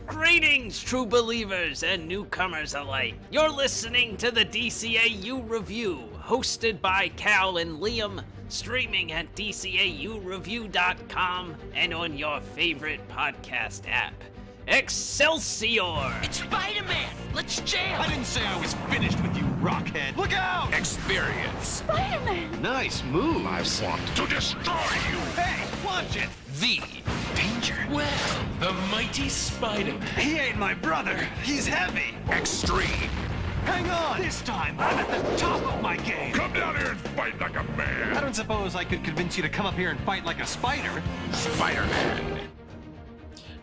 Greetings, true believers and newcomers alike. You're listening to the DCAU Review, hosted by Cal and Liam, streaming at DCAUreview.com and on your favorite podcast app. Excelsior! It's Spiderman! Let's jam! I didn't say I was finished with you, Rockhead. Look out! Experience. Spiderman! Nice move. I want to destroy you. Hey, watch it! The danger. Well, The mighty Spiderman. He ain't my brother. He's heavy. Extreme. Hang on! This time, I'm at the top of my game. Come down here and fight like a man. I don't suppose I could convince you to come up here and fight like a spider. Spider-Man.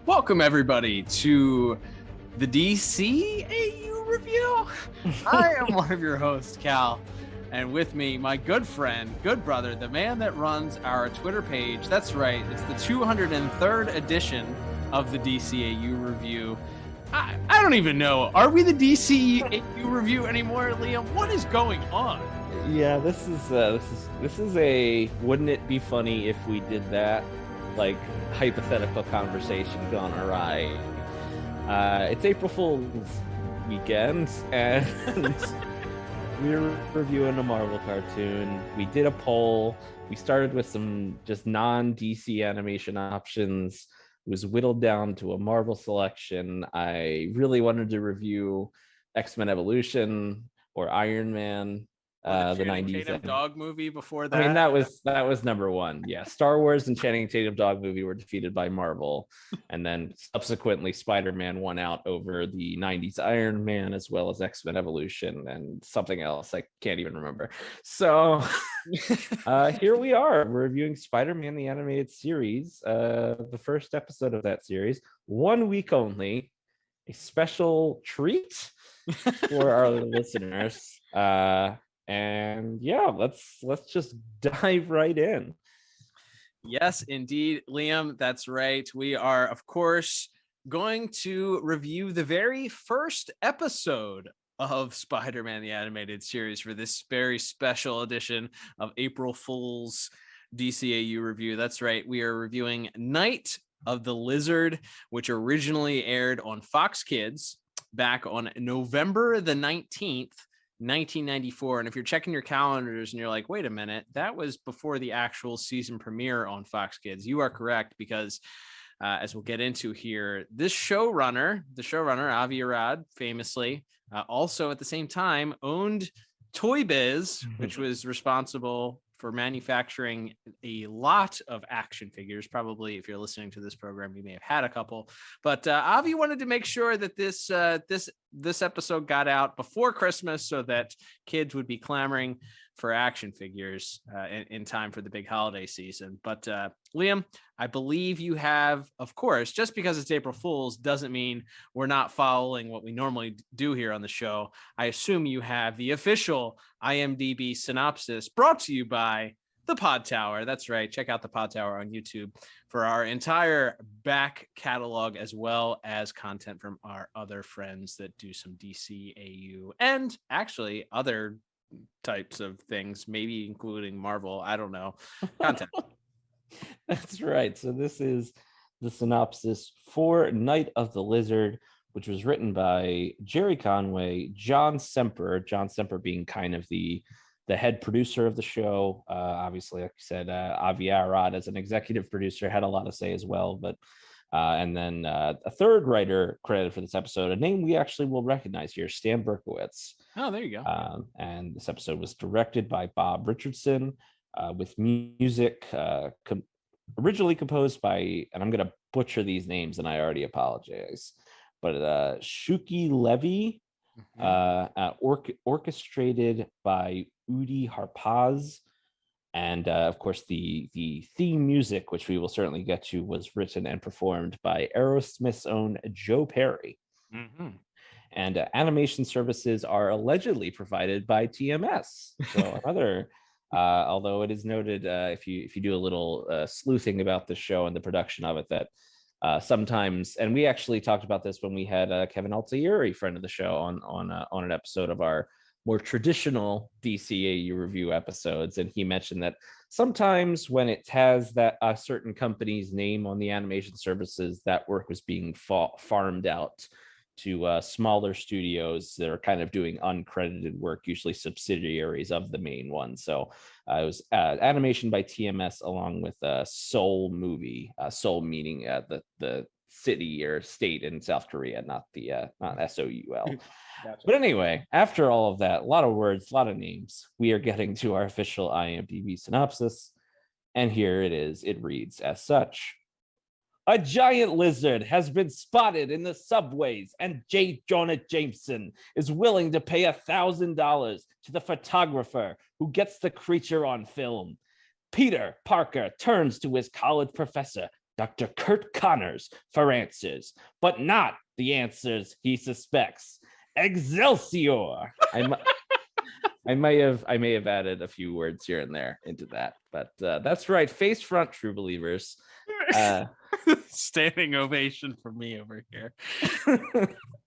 Welcome, everybody, to the DCAU Review. I am one of your hosts, Cal, and with me, my good friend, good brother, the man that runs our Twitter page. That's right, it's the 203rd edition of the DCAU Review. I don't even know. Are we the DCAU Review anymore, Liam? What is going on? Yeah, this is a wouldn't it be funny if we did that, like, hypothetical conversation gone awry. It's April Fool's weekend, and we're reviewing a Marvel cartoon. We did a poll. We started with some just non-DC animation options. It was whittled down to a Marvel selection. I really wanted to review X-Men Evolution or Iron Man. The Channing 90s Tatum dog movie before that. I mean, that was number one. Yeah, Star Wars and Channing Tatum dog movie were defeated by Marvel, and then subsequently Spider-Man won out over the 90s Iron Man, as well as X-Men Evolution and something else I can't even remember. So here we are. We're reviewing Spider-Man the animated series, the first episode of that series, 1 week only, a special treat for our listeners. And yeah, let's just dive right in. Yes, indeed, Liam, that's right. We are, of course, going to review the very first episode of Spider-Man the Animated Series for this very special edition of April Fool's DCAU Review. That's right. We are reviewing Night of the Lizard, which originally aired on Fox Kids back on November the 19th, 1994. And if you're checking your calendars and you're like, wait a minute, that was before the actual season premiere on Fox Kids, you are correct, because as we'll get into here, the showrunner Avi Arad, famously also at the same time owned Toy Biz, which was responsible for manufacturing a lot of action figures. Probably, if you're listening to this program, you may have had a couple. But Avi wanted to make sure that this episode got out before Christmas, so that kids would be clamoring for action figures in time for the big holiday season. But Liam, I believe you have, of course, just because it's April Fool's doesn't mean we're not following what we normally do here on the show. I assume you have the official IMDb synopsis brought to you by the Pod Tower. That's right. Check out the Pod Tower on YouTube for our entire back catalog, as well as content from our other friends that do some DCAU and actually other types of things, maybe including Marvel. I don't know. Content. That's right. So this is the synopsis for Night of the Lizard, which was written by Jerry Conway, John Semper being kind of the head producer of the show. Obviously, like you said, Avi Arad as an executive producer had a lot to say as well. But and then a third writer credited for this episode, a name we actually will recognize here, Stan Berkowitz. Oh, there you go. And this episode was directed by Bob Richardson, with music originally composed by, and I'm going to butcher these names and I already apologize, but Shuki Levy, orchestrated by Udi Harpaz. And of course, the theme music, which we will certainly get to, was written and performed by Aerosmith's own Joe Perry. Mm-hmm. And animation services are allegedly provided by TMS. So another, although it is noted, if you do a little sleuthing about the show and the production of it, that sometimes, and we actually talked about this when we had Kevin Altieri, friend of the show, on an episode of our more traditional DCAU review episodes. And he mentioned that sometimes when it has that a certain company's name on the animation services, that work was being farmed out to smaller studios that are kind of doing uncredited work, usually subsidiaries of the main one. So it was animation by TMS along with Seoul movie, Seoul meaning the city or state in South Korea, not SOUL. Gotcha. But anyway, after all of that, a lot of words, a lot of names, we are getting to our official IMDb synopsis. And here it is. It reads as such. A giant lizard has been spotted in the subways, and Jonah Jameson is willing to pay $1,000 to the photographer who gets the creature on film. Peter Parker turns to his college professor, Dr. Kurt Connors, for answers, but not the answers he suspects. Excelsior! I may have added a few words here and there into that, but that's right. Face front, true believers. Standing ovation for me over here.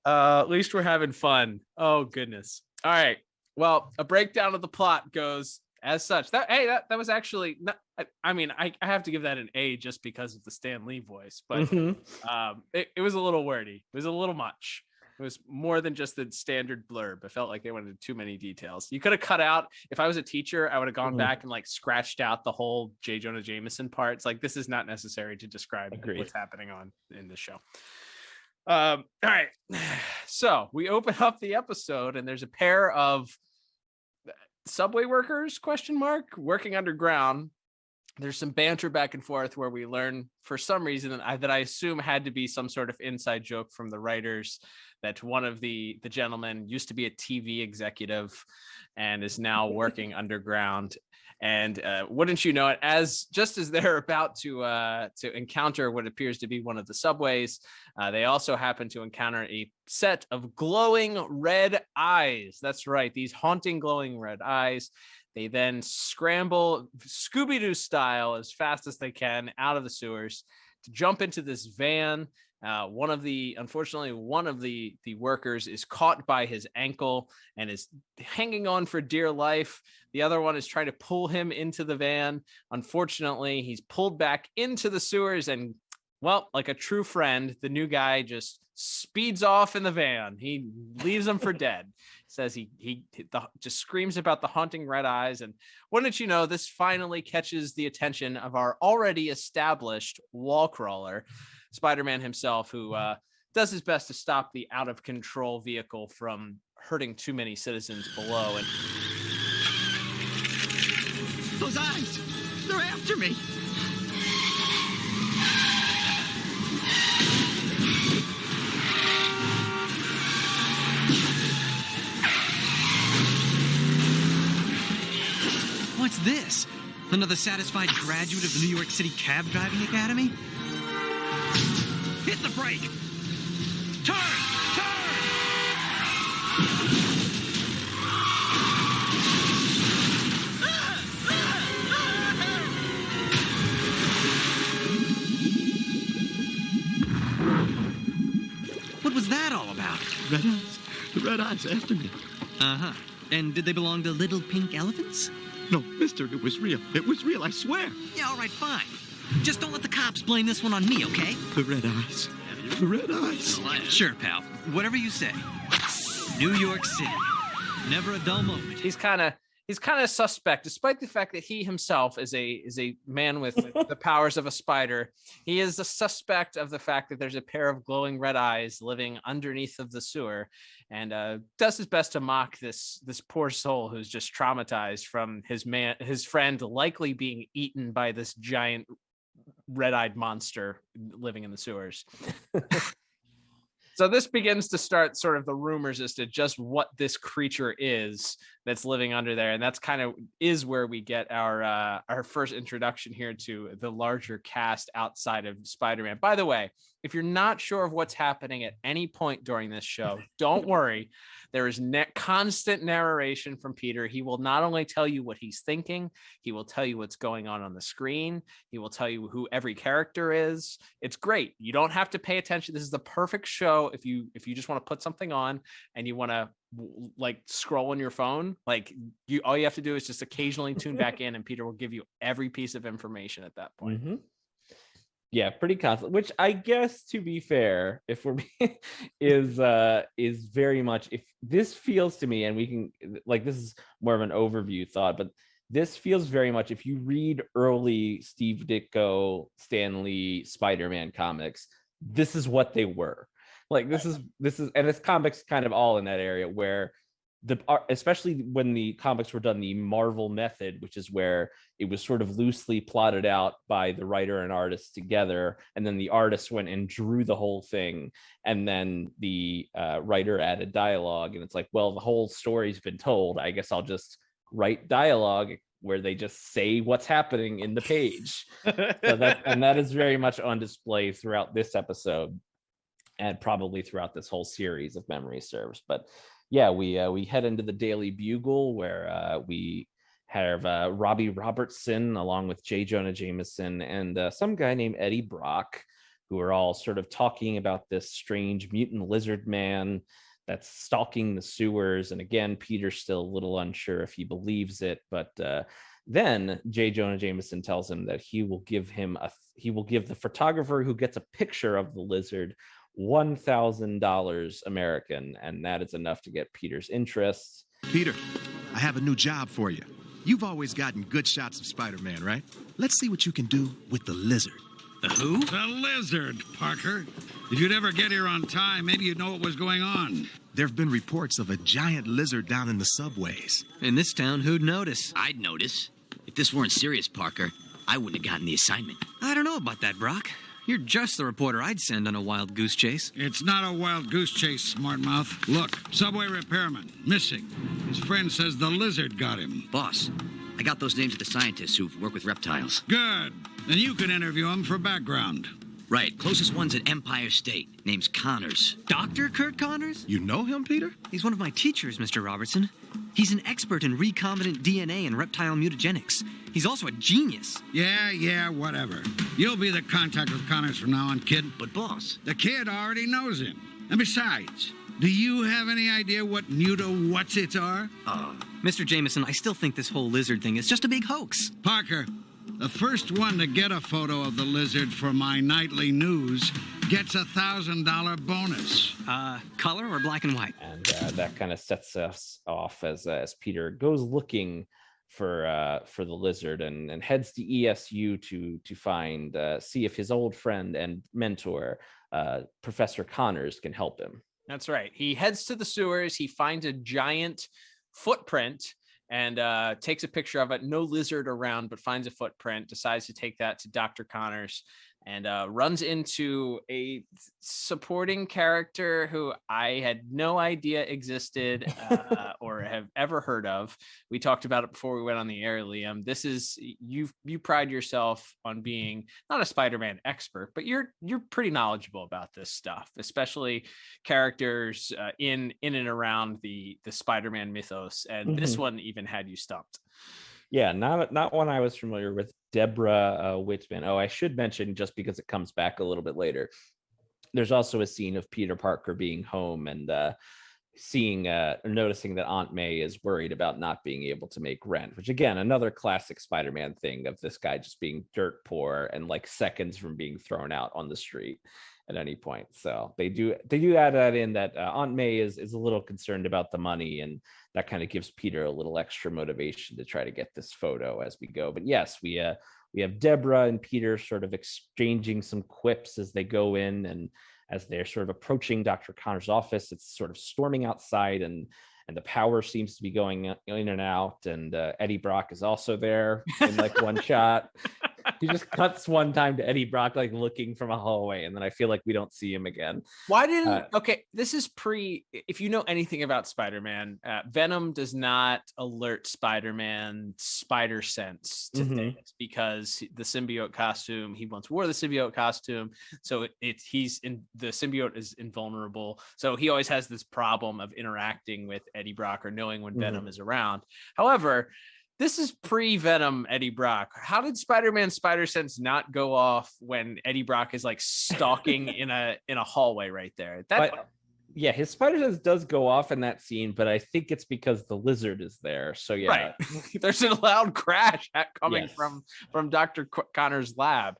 At least we're having fun. Oh goodness. All right. Well, a breakdown of the plot goes as such. That was actually not, I have to give that an A just because of the Stan Lee voice, but it was a little wordy. It was a little much. It was more than just the standard blurb. I felt like they wanted too many details. You could have cut out, if I was a teacher, I would have gone back and like scratched out the whole J. Jonah Jameson part. It's like, this is not necessary to describe what's happening in this show. All right. So we open up the episode and there's a pair of subway workers, working underground. There's some banter back and forth where we learn for some reason that I assume had to be some sort of inside joke from the writers, that one of the gentlemen used to be a TV executive and is now working underground. And wouldn't you know it, just as they're about to encounter what appears to be one of the subways, they also happen to encounter a set of glowing red eyes. That's right, these haunting glowing red eyes. They then scramble Scooby-Doo style as fast as they can out of the sewers to jump into this van. Unfortunately, one of the workers is caught by his ankle and is hanging on for dear life. The other one is trying to pull him into the van. Unfortunately, he's pulled back into the sewers and, well, like a true friend, the new guy just speeds off in the van. He leaves him for dead. Says he just screams about the haunting red eyes. And wouldn't you know, this finally catches the attention of our already established wall crawler, Spider-Man himself, who does his best to stop the out of control vehicle from hurting too many citizens below. And Those eyes! They're after me! What's this? Another satisfied graduate of the New York City Cab Driving Academy? Hit the brake! Turn! What was that all about? Red eyes. The red eyes after me. Uh-huh. And did they belong to little pink elephants? No, mister, it was real. It was real, I swear. Yeah, all right, fine. Just don't let the cops blame this one on me, okay? The red eyes. The red eyes. Sure, pal. Whatever you say. New York City. Never a dull moment. he's kind of suspect, despite the fact that he himself is a man with the powers of a spider. He is a suspect of the fact that there's a pair of glowing red eyes living underneath of the sewer, and does his best to mock this poor soul who's just traumatized from his friend likely being eaten by this giant red-eyed monster living in the sewers. So this begins to start sort of the rumors as to just what this creature is that's living under there. And that's kind of is where we get our first introduction here to the larger cast outside of Spider-Man. By the way, if you're not sure of what's happening at any point during this show, don't worry. There is constant narration from Peter. He will not only tell you what he's thinking, he will tell you what's going on the screen. He will tell you who every character is. It's great. You don't have to pay attention. This is the perfect show if you just want to put something on and you want to like scroll on your phone, like all you have to do is just occasionally tune back in, and Peter will give you every piece of information at that point. Mm-hmm. Yeah, pretty constant, which I guess, to be fair, if we're is very much, if this feels to me, and we can, like, this is more of an overview thought, but this feels very much, if you read early Steve Ditko, Stan Lee Spider-Man comics, this is what they were. Like, this is, and it's comics kind of all in that area where especially when the comics were done the Marvel method, which is where it was sort of loosely plotted out by the writer and artist together, and then the artist went and drew the whole thing, and then the writer added dialogue, and it's like, well, the whole story's been told, I guess I'll just write dialogue where they just say what's happening in the page. So that is very much on display throughout this episode, and probably throughout this whole series, if memory serves. But yeah, we head into the Daily Bugle, where we have Robbie Robertson along with J. Jonah Jameson and some guy named Eddie Brock, who are all sort of talking about this strange mutant lizard man that's stalking the sewers. And again, Peter's still a little unsure if he believes it, but then J. Jonah Jameson tells him that he will give the photographer who gets a picture of the lizard $1,000 American, and that is enough to get Peter's interest. Peter, I have a new job for you. You've always gotten good shots of Spider-Man, right? Let's see what you can do with the lizard. The who? The lizard, Parker. If you'd ever get here on time, maybe you'd know what was going on. There have been reports of a giant lizard down in the subways. In this town, who'd notice? I'd notice. If this weren't serious, Parker, I wouldn't have gotten the assignment. I don't know about that, Brock. You're just the reporter I'd send on a wild goose chase. It's not a wild goose chase, smart mouth. Look, subway repairman, missing. His friend says the lizard got him. Boss, I got those names of the scientists who work with reptiles. Good. Then you can interview him for background. Right. Closest one's at Empire State. Name's Connors. Dr. Kurt Connors? You know him, Peter? He's one of my teachers, Mr. Robertson. He's an expert in recombinant DNA and reptile mutagenics. He's also a genius. Yeah, whatever. You'll be the contact with Connors from now on, kid. But, boss... The kid already knows him. And besides, do you have any idea what muta-what's-its are? Mr. Jameson, I still think this whole lizard thing is just a big hoax. Parker, the first one to get a photo of the lizard for my nightly news gets a $1,000 bonus. Color or black and white? And that kind of sets us off as Peter goes looking for the lizard and heads to ESU to find see if his old friend and mentor Professor Connors can help him. That's right. He heads to the sewers. He finds a giant footprint and takes a picture of it. No lizard around, but finds a footprint, decides to take that to Dr. Connors, and runs into a supporting character who I had no idea existed or have ever heard of. We talked about it before we went on the air, Liam. This is, you pride yourself on being not a Spider-Man expert, but you're pretty knowledgeable about this stuff, especially characters in and around the Spider-Man mythos. And this one even had you stumped. Yeah, not one I was familiar with. Deborah Whitman. Oh, I should mention, just because it comes back a little bit later, there's also a scene of Peter Parker being home and noticing that Aunt May is worried about not being able to make rent, which, again, another classic Spider-Man thing of this guy just being dirt poor and like seconds from being thrown out on the street at any point. So they do add that in, that Aunt May is a little concerned about the money, and that kind of gives Peter a little extra motivation to try to get this photo as we go. But yes, we have Deborah and Peter sort of exchanging some quips as they go in, and as they're sort of approaching Dr. Connor's office, it's sort of storming outside, and the power seems to be going in and out, and Eddie Brock is also there in like one shot. He just cuts one time to Eddie Brock, like looking from a hallway, and then I feel like we don't see him again. Why didn't okay, this is if you know anything about Spider-Man, Venom does not alert Spider-Man spider sense to things, because the symbiote costume, he once wore the symbiote costume, so the symbiote is invulnerable, so he always has this problem of interacting with Eddie Brock or knowing when Venom is around. However, This is pre-Venom Eddie Brock. How did Spider-Man's spider sense not go off when Eddie Brock is like stalking in a hallway right there? Yeah, his spider sense does go off in that scene, but I think it's because the lizard is there. So yeah, right. There's a loud crash coming Yes. from Dr. Connor's lab.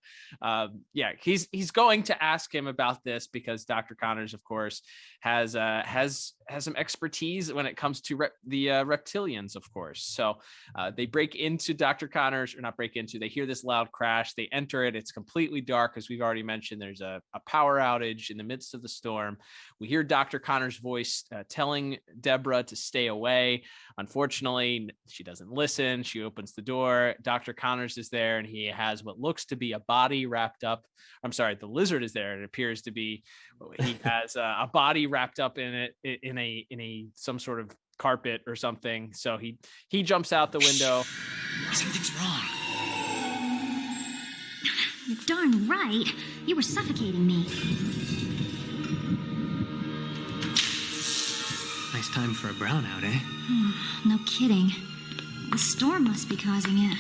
He's going to ask him about this because Dr. Connors, of course, has some expertise when it comes to the reptilians, of course. So they break into Dr. Connors, or not break into. They hear this loud crash. They enter it. It's completely dark, as we've already mentioned. There's a power outage in the midst of the storm. We hear Dr. Connor's voice telling Deborah to stay away. Unfortunately, she doesn't listen. She opens the door. Dr. Connors is there, and he has what looks to be a body wrapped up. I'm sorry, the lizard is there. It appears to be. He has a body wrapped up in it in a some sort of carpet or something. So he jumps out the window. Something's wrong. You're darn right. You were suffocating me. Nice time for a brownout, eh? No kidding. The storm must be causing it.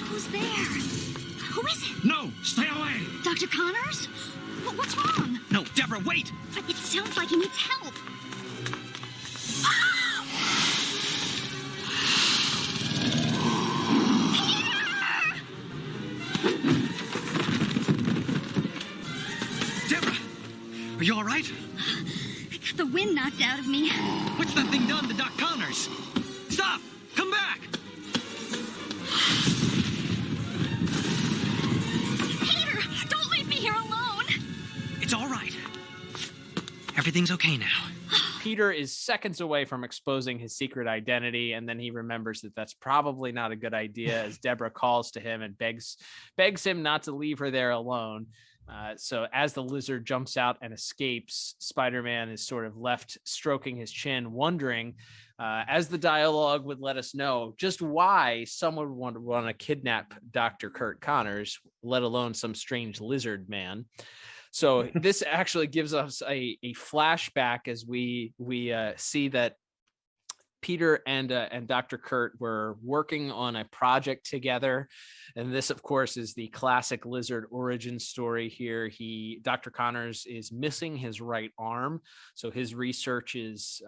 Who's there? Who is it? No, stay away. Dr. Connors? What's wrong? No, Deborah, wait! But it sounds like he needs help. Deborah! Are you all right? I got the wind knocked out of me. What's that thing done to Doc Connors? Stop! Come back! Peter, don't leave me here alone. It's all right. Everything's okay now. Peter is seconds away from exposing his secret identity, and then he remembers that that's probably not a good idea as Deborah calls to him and begs him not to leave her there alone. So as the lizard jumps out and escapes, Spider-Man is sort of left stroking his chin, wondering, as the dialogue would let us know, just why someone would want to kidnap Dr. Kurt Connors, let alone some strange lizard man. So this actually gives us a flashback as we see that Peter and Dr. Kurt were working on a project together. And this, of course, is the classic lizard origin story here. Dr. Connors is missing his right arm. So his research is,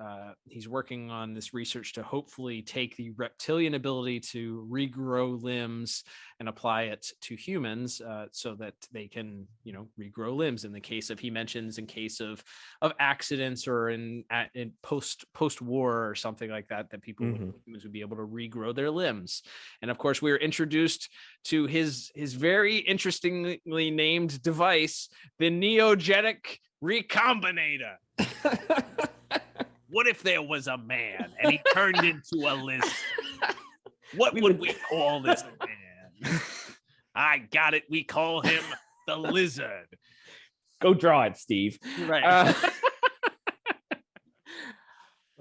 he's working on this research to hopefully take the reptilian ability to regrow limbs and apply it to humans so that they can, regrow limbs in the case of, he mentions, in case of accidents or in post-war or something like that people humans would be able to regrow their limbs. And of course, we were introduced to his very interestingly named device, the Neogenic Recombinator. What if there was a man and he turned into a lizard? What would we call this man? I got it. We call him the Lizard. Go draw it, Steve. Right.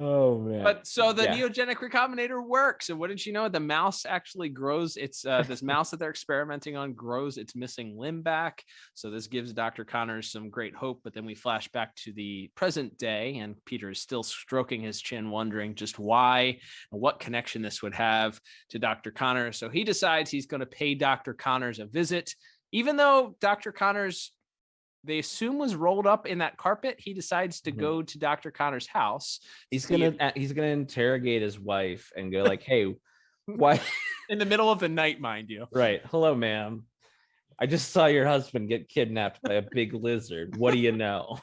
Oh man! But so the Neogenic Recombinator works, and what did you know? The mouse actually grows. It's this mouse that they're experimenting on grows its missing limb back. So this gives Dr. Connors some great hope. But then we flash back to the present day, and Peter is still stroking his chin, wondering just why and what connection this would have to Dr. Connors. So he decides he's going to pay Dr. Connors a visit, even though Dr. Connors, they assume, was rolled up in that carpet. He decides to go to Dr. Connor's house. He's gonna interrogate his wife and go like, "Hey, why?" In the middle of the night, mind you. Right. Hello, ma'am. I just saw your husband get kidnapped by a big lizard. What do you know?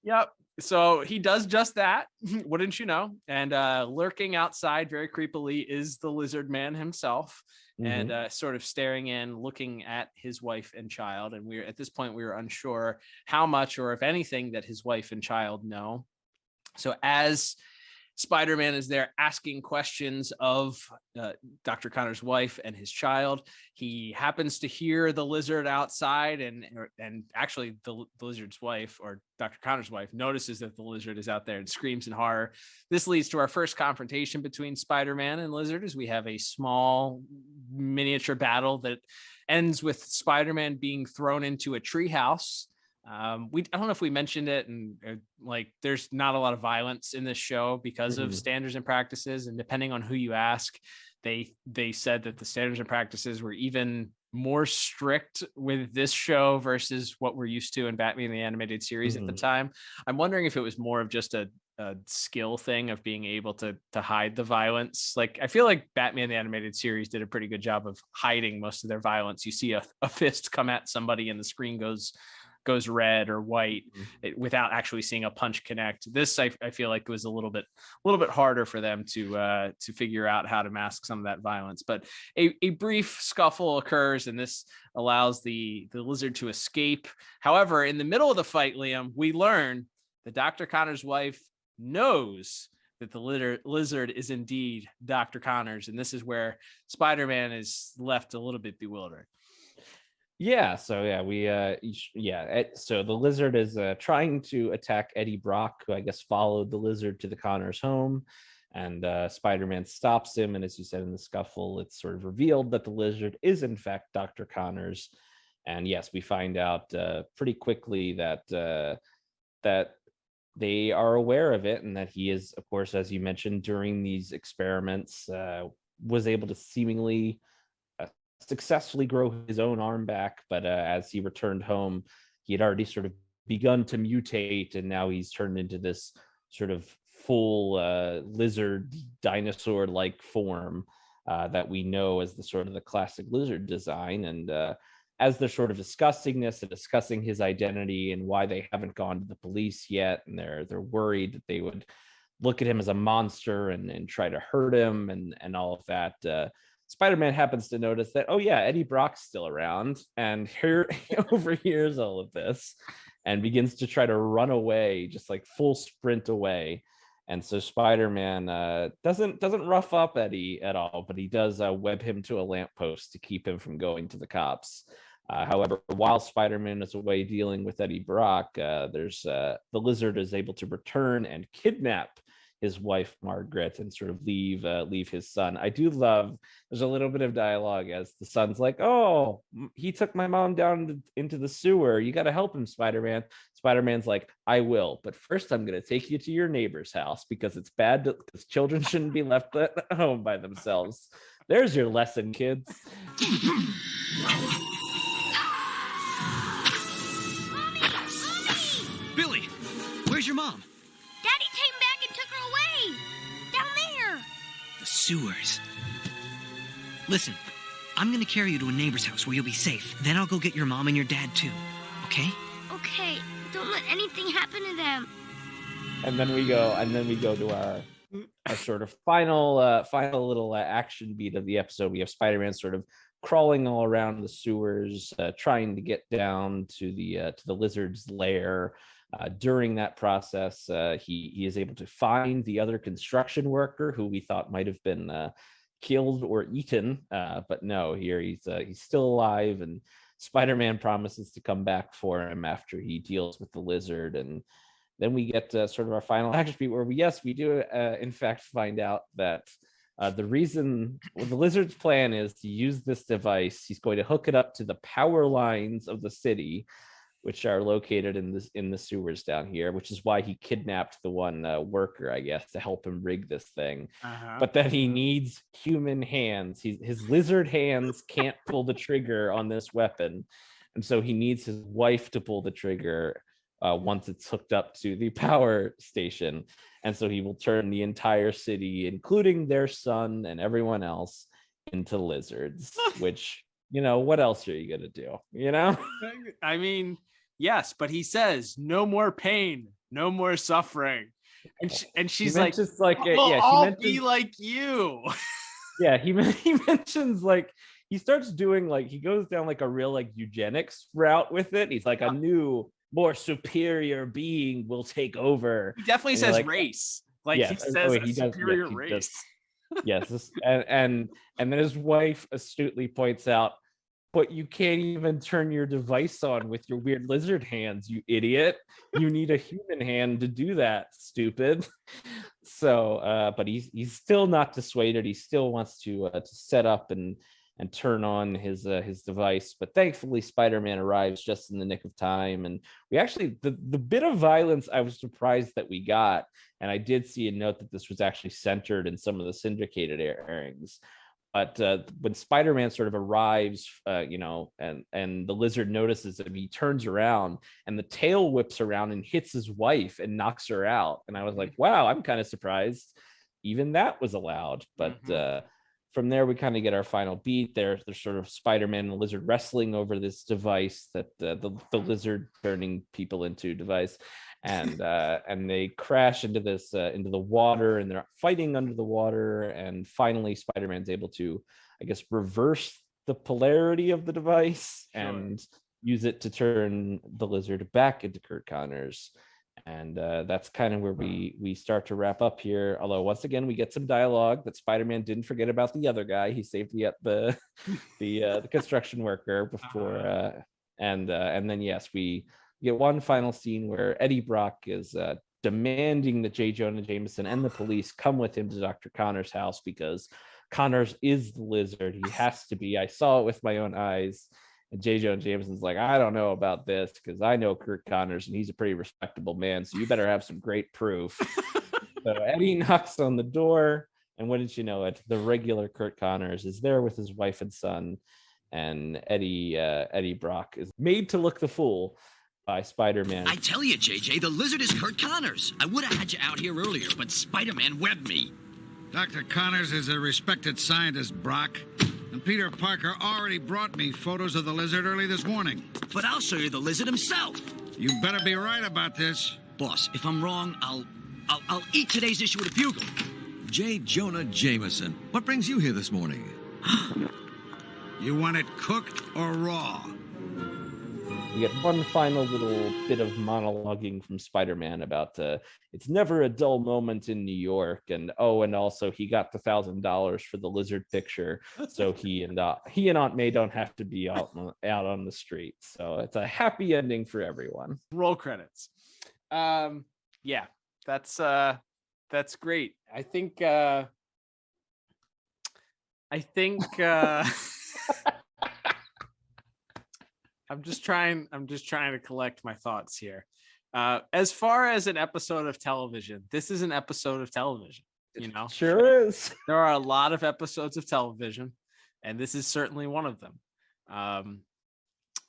Yep. So he does just that. Wouldn't you know? And lurking outside very creepily is the lizard man himself. And sort of staring in, looking at his wife and child. And at this point, we were unsure how much or if anything that his wife and child know. So as Spider-Man is there asking questions of Dr. Connor's wife and his child, he happens to hear the lizard outside, and actually the lizard's wife, or Dr. Connor's wife, notices that the lizard is out there and screams in horror. This leads to our first confrontation between Spider-Man and Lizard, as we have a small miniature battle that ends with Spider-Man being thrown into a treehouse I don't know if we mentioned it, and like there's not a lot of violence in this show because of standards and practices, and depending on who you ask, they said that the standards and practices were even more strict with this show versus what we're used to in Batman the Animated Series at the time. I'm wondering if it was more of just a skill thing of being able to hide the violence. Like I feel like Batman the Animated Series did a pretty good job of hiding most of their violence. You see a fist come at somebody and the screen goes red or white without actually seeing a punch connect. This I feel like was a little bit harder for them to figure out how to mask some of that violence. But a brief scuffle occurs, and this allows the lizard to escape. However, in the middle of the fight, Liam, we learn that Dr. Connor's wife knows that the lizard is indeed Dr. Connors, and this is where Spider-Man is left a little bit bewildered. So the lizard is trying to attack Eddie Brock, who I guess followed the lizard to the Connors home, and Spider-Man stops him. And as you said, in the scuffle, it's sort of revealed that the lizard is in fact Dr. Connors. And yes, we find out pretty quickly that they are aware of it, and that he is, of course, as you mentioned, during these experiments, was able to seemingly successfully grow his own arm back. But as he returned home, he had already sort of begun to mutate, and now he's turned into this sort of full lizard dinosaur-like form that we know as the sort of the classic lizard design. And as they're sort of discussing this and discussing his identity and why they haven't gone to the police yet, and they're worried that they would look at him as a monster and try to hurt him and all of that, Spider-Man happens to notice that, oh yeah, Eddie Brock's still around, and overhears all of this and begins to try to run away, just like full sprint away. And so Spider-Man doesn't rough up Eddie at all, but he does web him to a lamppost to keep him from going to the cops. However, while Spider-Man is away dealing with Eddie Brock, the lizard is able to return and kidnap his wife Margaret and sort of leave his son. I do love, there's a little bit of dialogue as the son's like, oh, he took my mom down into the sewer. You got to help him, Spider-Man. Spider-Man's like, I will, but first I'm going to take you to your neighbor's house because it's bad because children shouldn't be left at home by themselves. There's your lesson, kids. Mommy! Billy, where's your mom? Daddy came back and took her away! Down there! The sewers. Listen, I'm gonna carry you to a neighbor's house where you'll be safe. Then I'll go get your mom and your dad too. Okay? Okay, don't let anything happen to them. And then we go to our sort of final little action beat of the episode. We have Spider-Man sort of crawling all around the sewers, trying to get down to the lizard's lair. During that process, he is able to find the other construction worker who we thought might have been killed or eaten, but no, here he's still alive, and Spider-Man promises to come back for him after he deals with the lizard. And then we get sort of our final action beat where we do in fact find out that the reason the lizard's plan is to use this device. He's going to hook it up to the power lines of the city, which are located in the sewers down here, which is why he kidnapped the one worker, I guess, to help him rig this thing. But then he needs human hands. His lizard hands can't pull the trigger on this weapon, and so he needs his wife to pull the trigger once it's hooked up to the power station. And so he will turn the entire city, including their son and everyone else, into lizards. Which, what else are you gonna do? I mean, yes, but he says no more pain, no more suffering, and she's like, I'll be like you. Yeah, he mentions like he starts doing like he goes down like a real like eugenics route with it. He's like a new, more superior being will take over. He definitely says race. Like he says superior race. Yes, and then his wife astutely points out, but you can't even turn your device on with your weird lizard hands, you idiot. You need a human hand to do that, stupid. So, but he's still not dissuaded. He still wants to set up and and turn on his device. But thankfully, Spider-Man arrives just in the nick of time, and we actually the bit of violence I was surprised that we got, and I did see a note that this was actually centered in some of the syndicated airings. But when Spider-Man sort of arrives, and the lizard notices him, he turns around and the tail whips around and hits his wife and knocks her out. And I was like, wow, I'm kind of surprised even that was allowed. But from there, we kind of get our final beat. There's sort of Spider-Man and the lizard wrestling over this device that the lizard turning people into device. And they crash into the water, and they're fighting under the water, and finally Spider-Man's able to, I guess, reverse the polarity of the device and use it to turn the lizard back into Kurt Connors. And that's kind of where we start to wrap up here, although once again we get some dialogue that Spider-Man didn't forget about the other guy. He saved the construction worker before and then yes, we get one final scene where Eddie Brock is demanding that J. Jonah Jameson and the police come with him to Dr. Connors' house because Connors is the lizard. He has to be. I saw it with my own eyes. And J. Jonah Jameson's like, I don't know about this because I know Kurt Connors and he's a pretty respectable man. So you better have some great proof. So Eddie knocks on the door, and wouldn't you know it, the regular Kurt Connors is there with his wife and son. And Eddie Brock is made to look the fool by Spider-Man. I tell you, JJ, the lizard is Kurt Connors. I would have had you out here earlier, but Spider-Man webbed me. Dr. Connors is a respected scientist, Brock. And Peter Parker already brought me photos of the lizard early this morning. But I'll show you the lizard himself. You better be right about this. Boss, if I'm wrong, I'll eat today's issue of the Bugle. J. Jonah Jameson, what brings you here this morning? You want it cooked or raw? We get one final little bit of monologuing from Spider-Man about it's never a dull moment in New York, and also he got the $1,000 for the lizard picture, so he and Aunt May don't have to be out on the street. So it's a happy ending for everyone. Roll credits. Yeah, that's great. I think I'm just trying to collect my thoughts here. As far as an episode of television, this is an episode of television, you know? Sure is. There are a lot of episodes of television, and this is certainly one of them.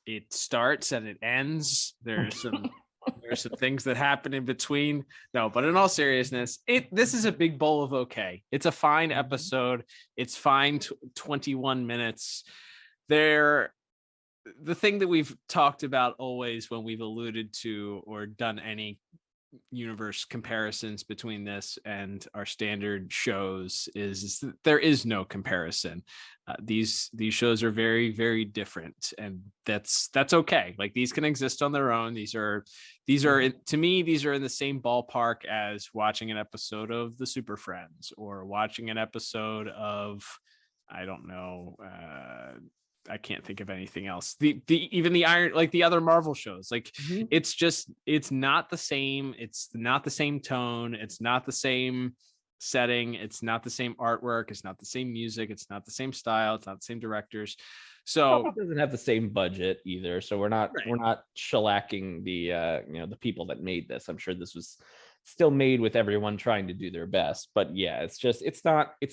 It starts and it ends. There's some things that happen in between. No, but in all seriousness, this is a big bowl of okay. It's a fine episode. It's fine 21 minutes. The thing that we've talked about always when we've alluded to or done any universe comparisons between this and our standard shows is that there is no comparison. These shows are very, very different, and that's okay. Like, these can exist on their own. These are to me, these are in the same ballpark as watching an episode of the Super Friends or watching an episode of, I don't know, I can't think of anything else. Even the Iron, like the other Marvel shows, like it's not the same. It's not the same tone. It's not the same setting. It's not the same artwork. It's not the same music. It's not the same style. It's not the same directors. So it doesn't have the same budget either. So we're not shellacking the people that made this. I'm sure this was still made with everyone trying to do their best, but yeah, it's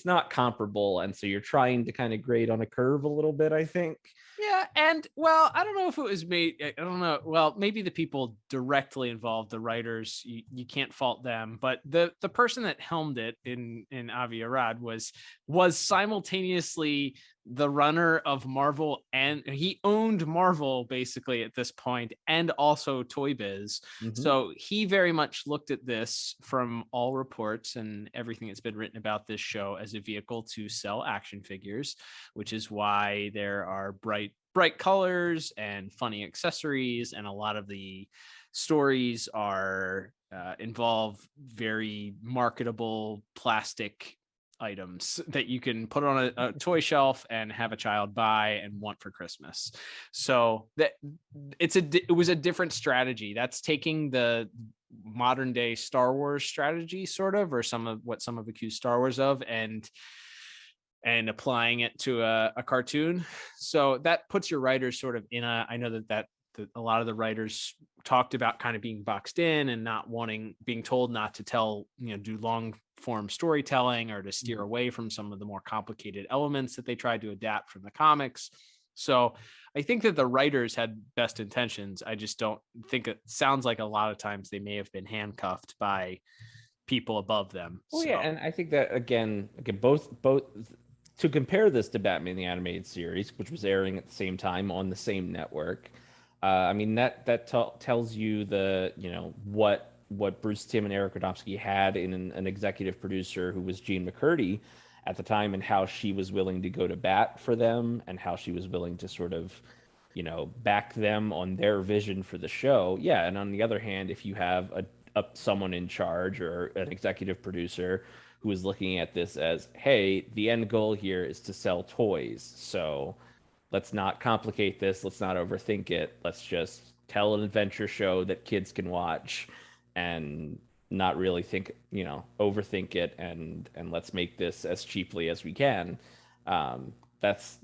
not comparable, and so you're trying to kind of grade on a curve a little bit, I think. Yeah, and well, I don't know if it was made. I don't know. Well, maybe the people directly involved, the writers, you can't fault them. But the person that helmed it in Avi Arad was simultaneously the runner of Marvel, and he owned Marvel basically at this point, and also Toy Biz. So he very much looked at this, from all reports and everything that's been written about this show, as a vehicle to sell action figures, which is why there are bright colors and funny accessories, and a lot of the stories are involve very marketable plastic items that you can put on a toy shelf and have a child buy and want for Christmas. So that it was a different strategy. That's taking the modern day Star Wars strategy, sort of, or some of what some have accused Star Wars of, and and applying it to a cartoon. So that puts your writers sort of in I know that a lot of the writers talked about kind of being boxed in and not being told not to tell, do long form storytelling or to steer away from some of the more complicated elements that they tried to adapt from the comics. So I think that the writers had best intentions. I just don't think it sounds like a lot of times they may have been handcuffed by people above them. Oh, yeah, and I think that again, both to compare this to Batman the Animated Series, which was airing at the same time on the same network. I mean that tells you what Bruce Timm and Eric Radomski had in an executive producer who was Gene McCurdy at the time, and how she was willing to go to bat for them, and how she was willing to sort of, back them on their vision for the show. Yeah, and on the other hand, if you have someone in charge or an executive producer who is looking at this as, hey, the end goal here is to sell toys, so let's not complicate this, let's not overthink it, let's just tell an adventure show that kids can watch and not really overthink it, and let's make this as cheaply as we can. That's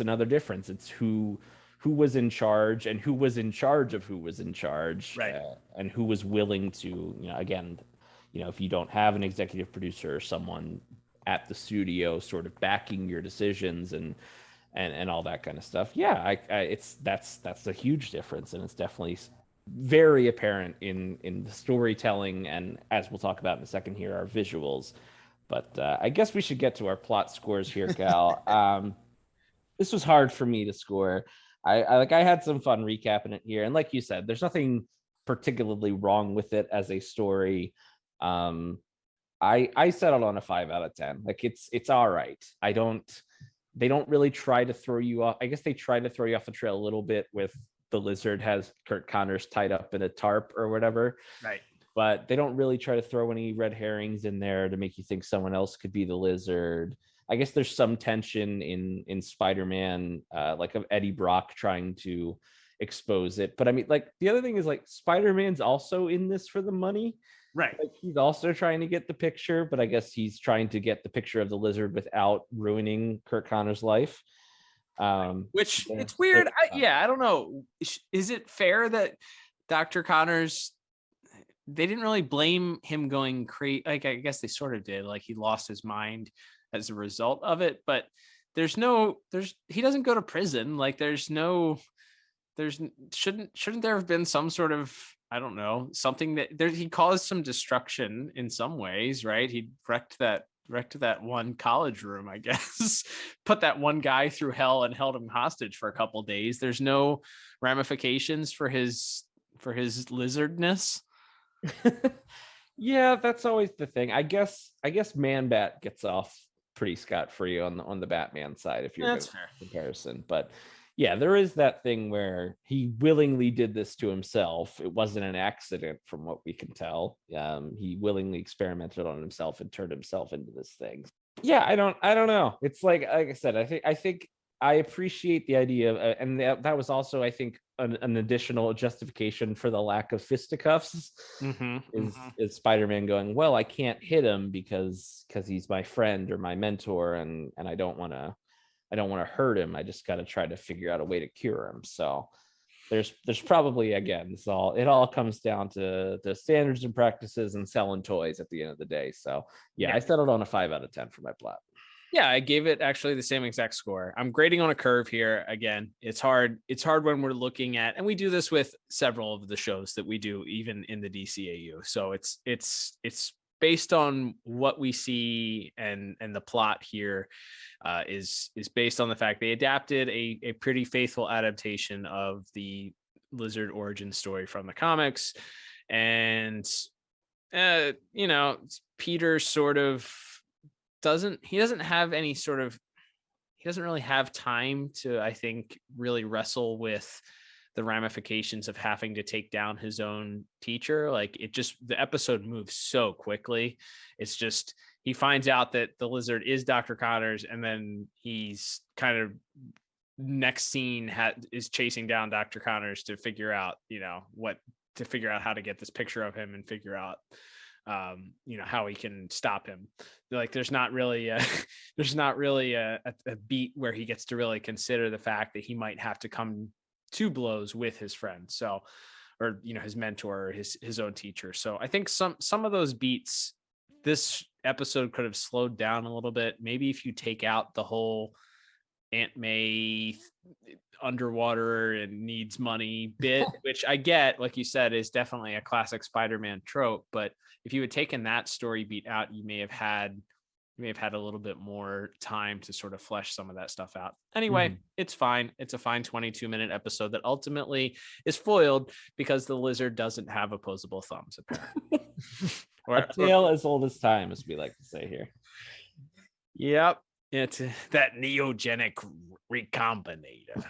another difference. It's who was in charge, and who was in charge of who was in charge, right? And who was willing to, again, if you don't have an executive producer or someone at the studio sort of backing your decisions and all that kind of stuff, that's a huge difference, and it's definitely very apparent in the storytelling, and as we'll talk about in a second here, our visuals. But I guess we should get to our plot scores here, Cal. This was hard for me to score. I had some fun recapping it here, and like you said, there's nothing particularly wrong with it as a story. I settled on a 5 out of 10. Like it's all right. They don't really try to throw you off. I guess they try to throw you off the trail a little bit with the lizard has Kurt Connors tied up in a tarp or whatever. Right. But they don't really try to throw any red herrings in there to make you think someone else could be the lizard. I guess there's some tension in Spider-Man, like of Eddie Brock trying to expose it. But I mean, like, the other thing is, like, Spider-Man's also in this for the money. Right. Like, he's also trying to get the picture, but I guess he's trying to get the picture of the lizard without ruining Kurt Connors' life. Which it's weird. I don't know. Is it fair that Dr. Connors, they didn't really blame him going crazy? Like, I guess they sort of did. Like, he lost his mind as a result of it, but he doesn't go to prison. Like, shouldn't there have been some sort of, I don't know, something that he caused some destruction in some ways, right? He wrecked that one college room, I guess, put that one guy through hell and held him hostage for a couple days. There's no ramifications for his lizardness. Yeah, that's always the thing. I guess Man-Bat gets off pretty scot-free on the Batman side, if you're That's fair comparison. But yeah, there is that thing where he willingly did this to himself. It wasn't an accident, from what we can tell. He willingly experimented on himself and turned himself into this thing. Yeah, I don't know. It's like I said, I think I appreciate the idea of, and that was also, I think, an additional justification for the lack of fisticuffs. Is Spider-Man going, well, I can't hit him because he's my friend or my mentor, and I don't want to hurt him. I just got to try to figure out a way to cure him. So there's probably, again, it all comes down to the standards and practices and selling toys at the end of the day. So yeah, I settled on a 5 out of 10 for my plot. Yeah, I gave it actually the same exact score. I'm grading on a curve here. Again, it's hard when we're looking at, and we do this with several of the shows that we do, even in the DCAU. So it's based on what we see, and the plot here is based on the fact they adapted a pretty faithful adaptation of the lizard origin story from the comics. And Peter sort of doesn't really have time to, I think, really wrestle with the ramifications of having to take down his own teacher. Like, the episode moves so quickly. It's just, he finds out that the lizard is Dr. Connors, and then he's kind of, next scene is chasing down Dr. Connors to figure out, how to get this picture of him and figure out how he can stop him. Like there's not really a beat where he gets to really consider the fact that he might have to come to blows with his friend. So, or, his mentor, or his own teacher. So I think some of those beats, this episode could have slowed down a little bit. Maybe if you take out the whole Aunt May underwater and needs money bit, which I get, like you said, is definitely a classic Spider-Man trope. But if you had taken that story beat out, you may have had a little bit more time to sort of flesh some of that stuff out. Anyway, It's fine. It's a fine 22-minute episode that ultimately is foiled because the lizard doesn't have opposable thumbs, apparently. A tale as old as time, as we like to say here. Yep. It's that neogenic recombinator.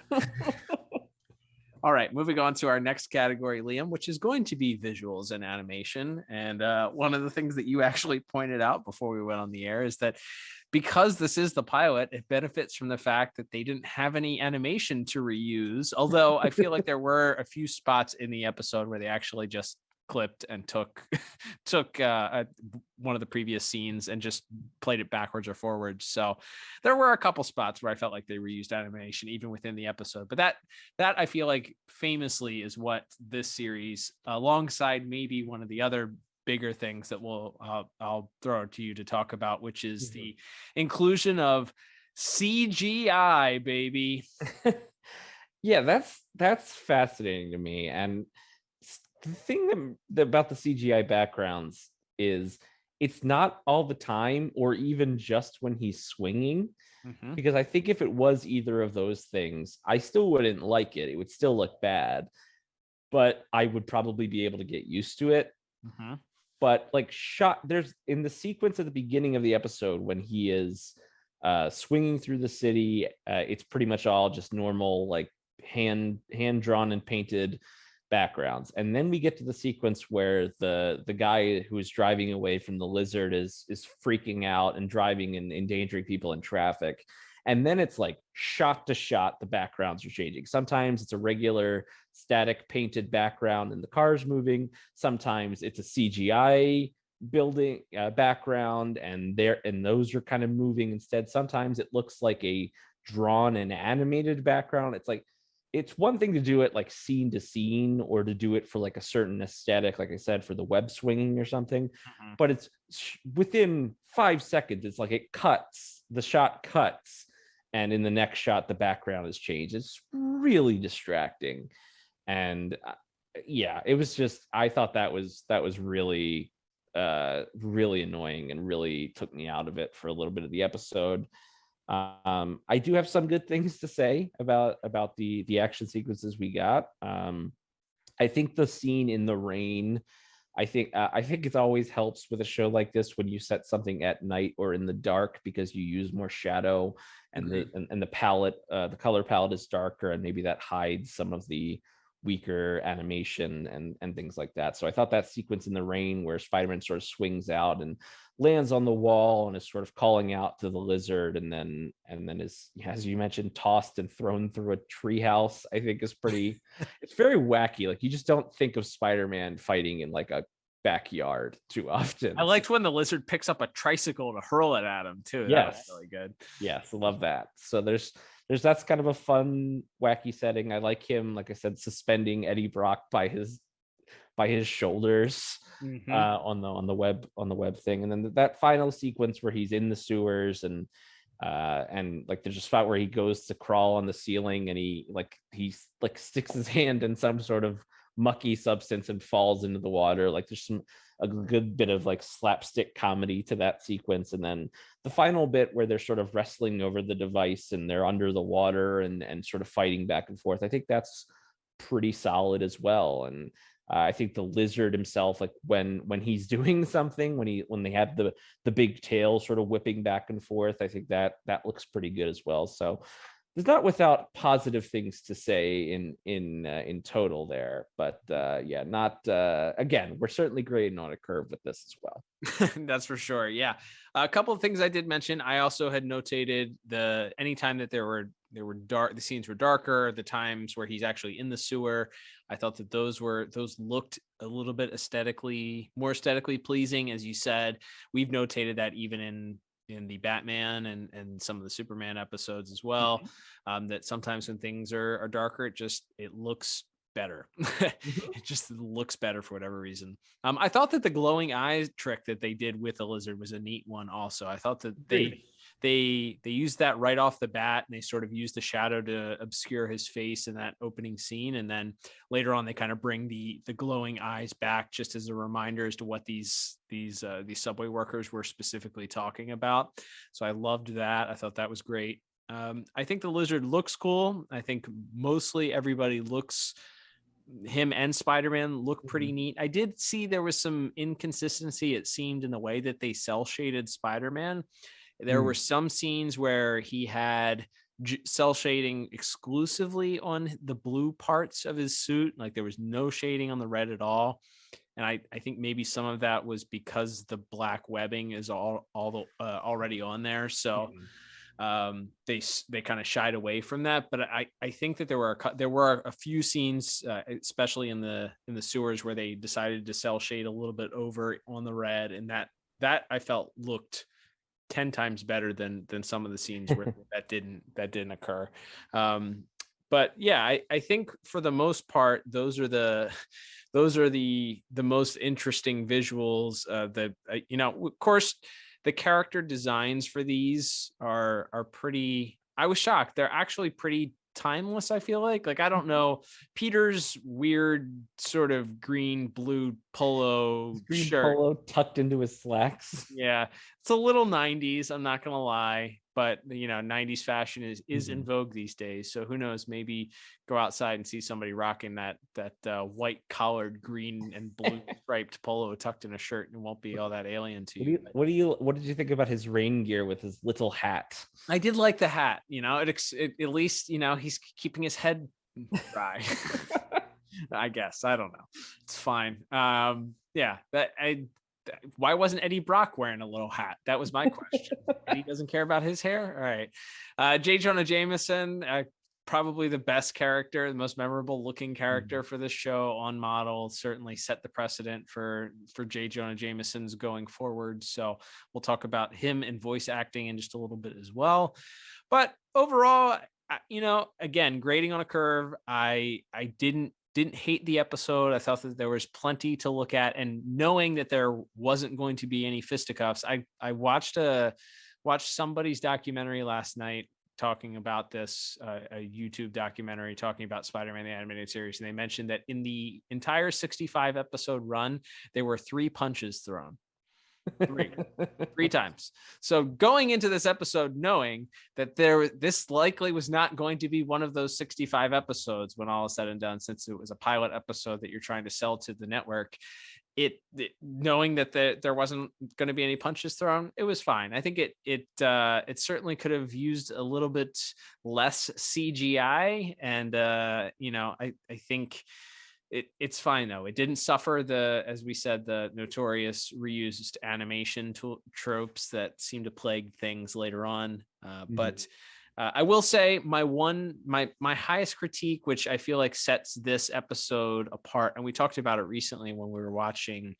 All right, moving on to our next category, Liam, which is going to be visuals and animation. And one of the things that you actually pointed out before we went on the air is that because this is the pilot, it benefits from the fact that they didn't have any animation to reuse. Although I feel like there were a few spots in the episode where they actually just clipped and took one of the previous scenes and just played it backwards or forwards. So there were a couple spots where I felt like they reused animation even within the episode. But that I feel like famously is what this series, alongside maybe one of the other bigger things that I'll throw to you to talk about, which is the inclusion of CGI, baby. Yeah, that's fascinating to me. And the thing about the CGI backgrounds is it's not all the time or even just when he's swinging, because I think if it was either of those things, I still wouldn't like it. It would still look bad, but I would probably be able to get used to it. But like there's in the sequence at the beginning of the episode when he is swinging through the city, it's pretty much all just normal, like hand drawn and painted backgrounds. And then we get to the sequence where the guy who is driving away from the lizard is freaking out and driving and endangering people in traffic. And then it's like shot to shot, the backgrounds are changing. Sometimes it's a regular static painted background and the car's moving. Sometimes it's a CGI building background and those are kind of moving instead. Sometimes it looks like a drawn and animated background. It's like, it's one thing to do it like scene to scene or to do it for like a certain aesthetic, like I said, for the web swinging or something, but it's within 5 seconds, it's like the shot cuts, and in the next shot, the background is changed. It's really distracting. And it was just, I thought that was really, really annoying and really took me out of it for a little bit of the episode. I do have some good things to say about the action sequences we got. I think the scene in the rain, I think it always helps with a show like this when you set something at night or in the dark, because you use more shadow and the palette, the color palette is darker, and maybe that hides some of the weaker animation and things like that. So I thought that sequence in the rain where Spider-Man sort of swings out and lands on the wall and is sort of calling out to the lizard and then is, as you mentioned, tossed and thrown through a treehouse, I think is pretty it's very wacky. Like, you just don't think of Spider-Man fighting in like a backyard too often. I liked when the lizard picks up a tricycle to hurl it at him too. Yes. That was really good. Yes, I love that. So there's that's kind of a fun, wacky setting. I like him, like I said, suspending Eddie Brock by his shoulders on the web thing. And then that final sequence where he's in the sewers and like there's a spot where he goes to crawl on the ceiling and he sticks his hand in some sort of mucky substance and falls into the water. Like, there's a good bit of like slapstick comedy to that sequence. And then the final bit where they're sort of wrestling over the device and they're under the water and sort of fighting back and forth, I think that's pretty solid as well. And I think the lizard himself, like when he's doing something, when they have the big tail sort of whipping back and forth, I think that looks pretty good as well. So there's not without positive things to say in total there, but yeah, not again, we're certainly grading on a curve with this as well. That's for sure. Yeah. A couple of things I did mention. I also had notated anytime that there were dark, the scenes were darker, the times where he's actually in the sewer. I thought that those looked a little bit more aesthetically pleasing. As you said, we've notated that even in the Batman and some of the Superman episodes as well, that sometimes when things are darker, it looks better. It just looks better for whatever reason. I thought that the glowing eyes trick that they did with the lizard was a neat one also. I thought that they used that right off the bat, and they sort of used the shadow to obscure his face in that opening scene, and then later on they kind of bring the glowing eyes back just as a reminder as to what these subway workers were specifically talking about. So I loved that. I thought that was great. I think the lizard looks cool. I think mostly everybody him and Spider-Man look pretty neat. I did see there was some inconsistency, it seemed, in the way that they cell shaded Spider-Man. There were some scenes where he had cell shading exclusively on the blue parts of his suit. Like there was no shading on the red at all. And I think maybe some of that was because the black webbing is already on there. So they kind of shied away from that. But I think that there were a few scenes, especially in the sewers, where they decided to cell shade a little bit over on the red, and that I felt looked 10 times better than some of the scenes where that didn't occur. But yeah, I think for the most part, those are the most interesting visuals. Of course, the character designs for these are pretty. I was shocked. They're actually pretty timeless. I feel like I don't know, Peter's weird sort of green blue polo shirt tucked into his slacks. Yeah, it's a little 90s, I'm not gonna lie, but 90s fashion is in vogue these days. So who knows, maybe go outside and see somebody rocking that white collared green and blue striped polo tucked in a shirt, and it won't be all that alien to you. What did you think about his rain gear with his little hat? I did like the hat. It at least he's keeping his head dry. I guess, I don't know, it's fine. Why wasn't Eddie Brock wearing a little hat? That was my question. Eddie doesn't care about his hair. All right. J. Jonah Jameson, probably the best character, the most memorable looking character for this show on model, certainly set the precedent for J. Jonah Jameson's going forward. So we'll talk about him and voice acting in just a little bit as well. But overall, again, grading on a curve, I didn't hate the episode. I thought that there was plenty to look at, and knowing that there wasn't going to be any fisticuffs, I watched somebody's documentary last night talking about this, a YouTube documentary talking about Spider-Man the Animated Series, and they mentioned that in the entire 65 episode run, there were 3 punches thrown. Three times. So going into this episode knowing that this likely was not going to be one of those 65 episodes when all is said and done, since it was a pilot episode that you're trying to sell to the network, knowing that there wasn't going to be any punches thrown, it was fine. I think it certainly could have used a little bit less CGI, and I think it's fine though. It didn't suffer as we said, the notorious reused animation tropes that seem to plague things later on. But I will say my highest critique, which I feel like sets this episode apart, and we talked about it recently when we were watching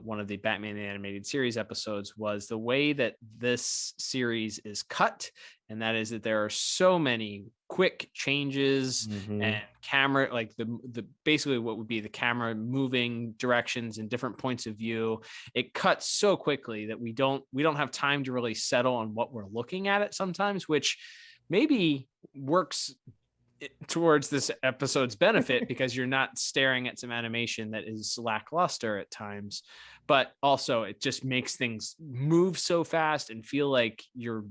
one of the Batman the Animated Series episodes, was the way that this series is cut. And that is that there are so many quick changes and camera, like the basically what would be the camera moving directions and different points of view. It cuts so quickly that we don't have time to really settle on what we're looking at it sometimes, which maybe works towards this episode's benefit because you're not staring at some animation that is lackluster at times, but also it just makes things move so fast and feel like you're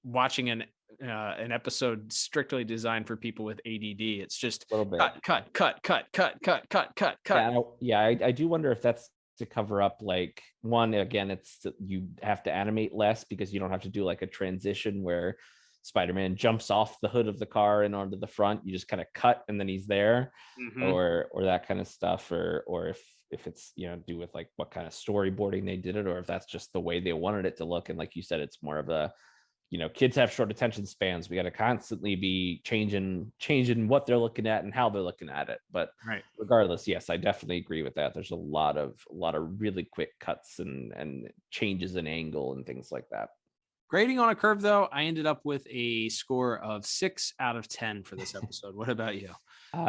watching an episode strictly designed for people with ADD. It's just a little bit cut. Yeah, I do wonder if that's to cover up, like, one, again, it's you have to animate less because you don't have to do like a transition where Spider-Man jumps off the hood of the car and onto the front, you just kind of cut and then he's there, or that kind of stuff, or if it's, you know, do with like what kind of storyboarding they did it, or if that's just the way they wanted it to look. And like you said, it's more of a, you know, kids have short attention spans. We got to constantly be changing what they're looking at and how they're looking at it. But regardless, yes, I definitely agree with that. There's a lot of really quick cuts and changes in angle and things like that. Grading on a curve, though, I ended up with a score of 6 out of 10 for this episode. What about you?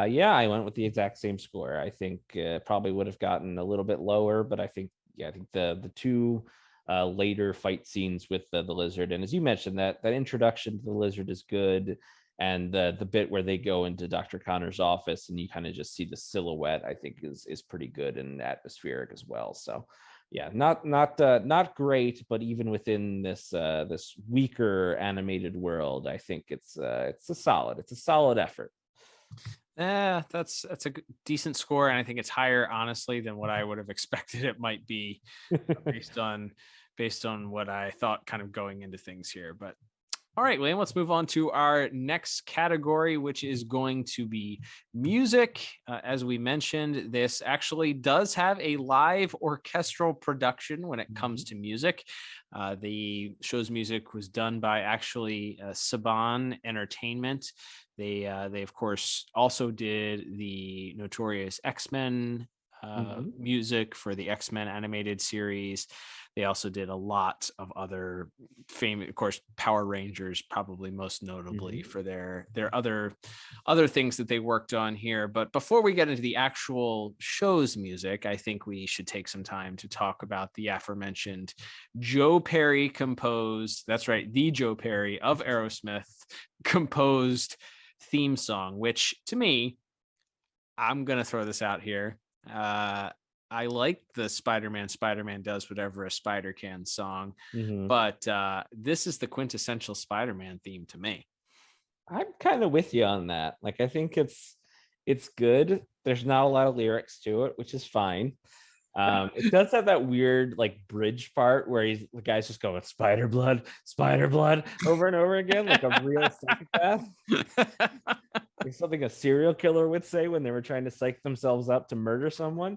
Yeah, I went with the exact same score. I think probably would have gotten a little bit lower, but I think the two later fight scenes with the lizard, and as you mentioned, that introduction to the lizard is good, and the bit where they go into Dr. Connor's office and you kind of just see the silhouette, I think is pretty good and atmospheric as well. So yeah, not great, but even within this weaker animated world, I think it's a solid effort. That's a decent score, and I think it's higher, honestly, than what I would have expected it might be, based on what I thought kind of going into things here. But all right, Liam, let's move on to our next category, which is going to be music. As we mentioned, this actually does have a live orchestral production when it comes to music. The show's music was done by actually Saban Entertainment. They of course also did the notorious X-Men music for the X-Men animated series. They also did a lot of other famous, of course, Power Rangers, probably most notably for their other things that they worked on here. But before we get into the actual show's music, I think we should take some time to talk about the aforementioned Joe Perry composed, that's right, the Joe Perry of Aerosmith composed theme song, which to me, I'm going to throw this out here. I like the Spider-Man does whatever a spider can song, but this is the quintessential Spider-Man theme to me. I'm kind of with you on that. Like, I think it's good. There's not a lot of lyrics to it, which is fine. It does have that weird like bridge part where the guy's just going spider blood over and over again, like a real psychopath. Like something a serial killer would say when they were trying to psych themselves up to murder someone.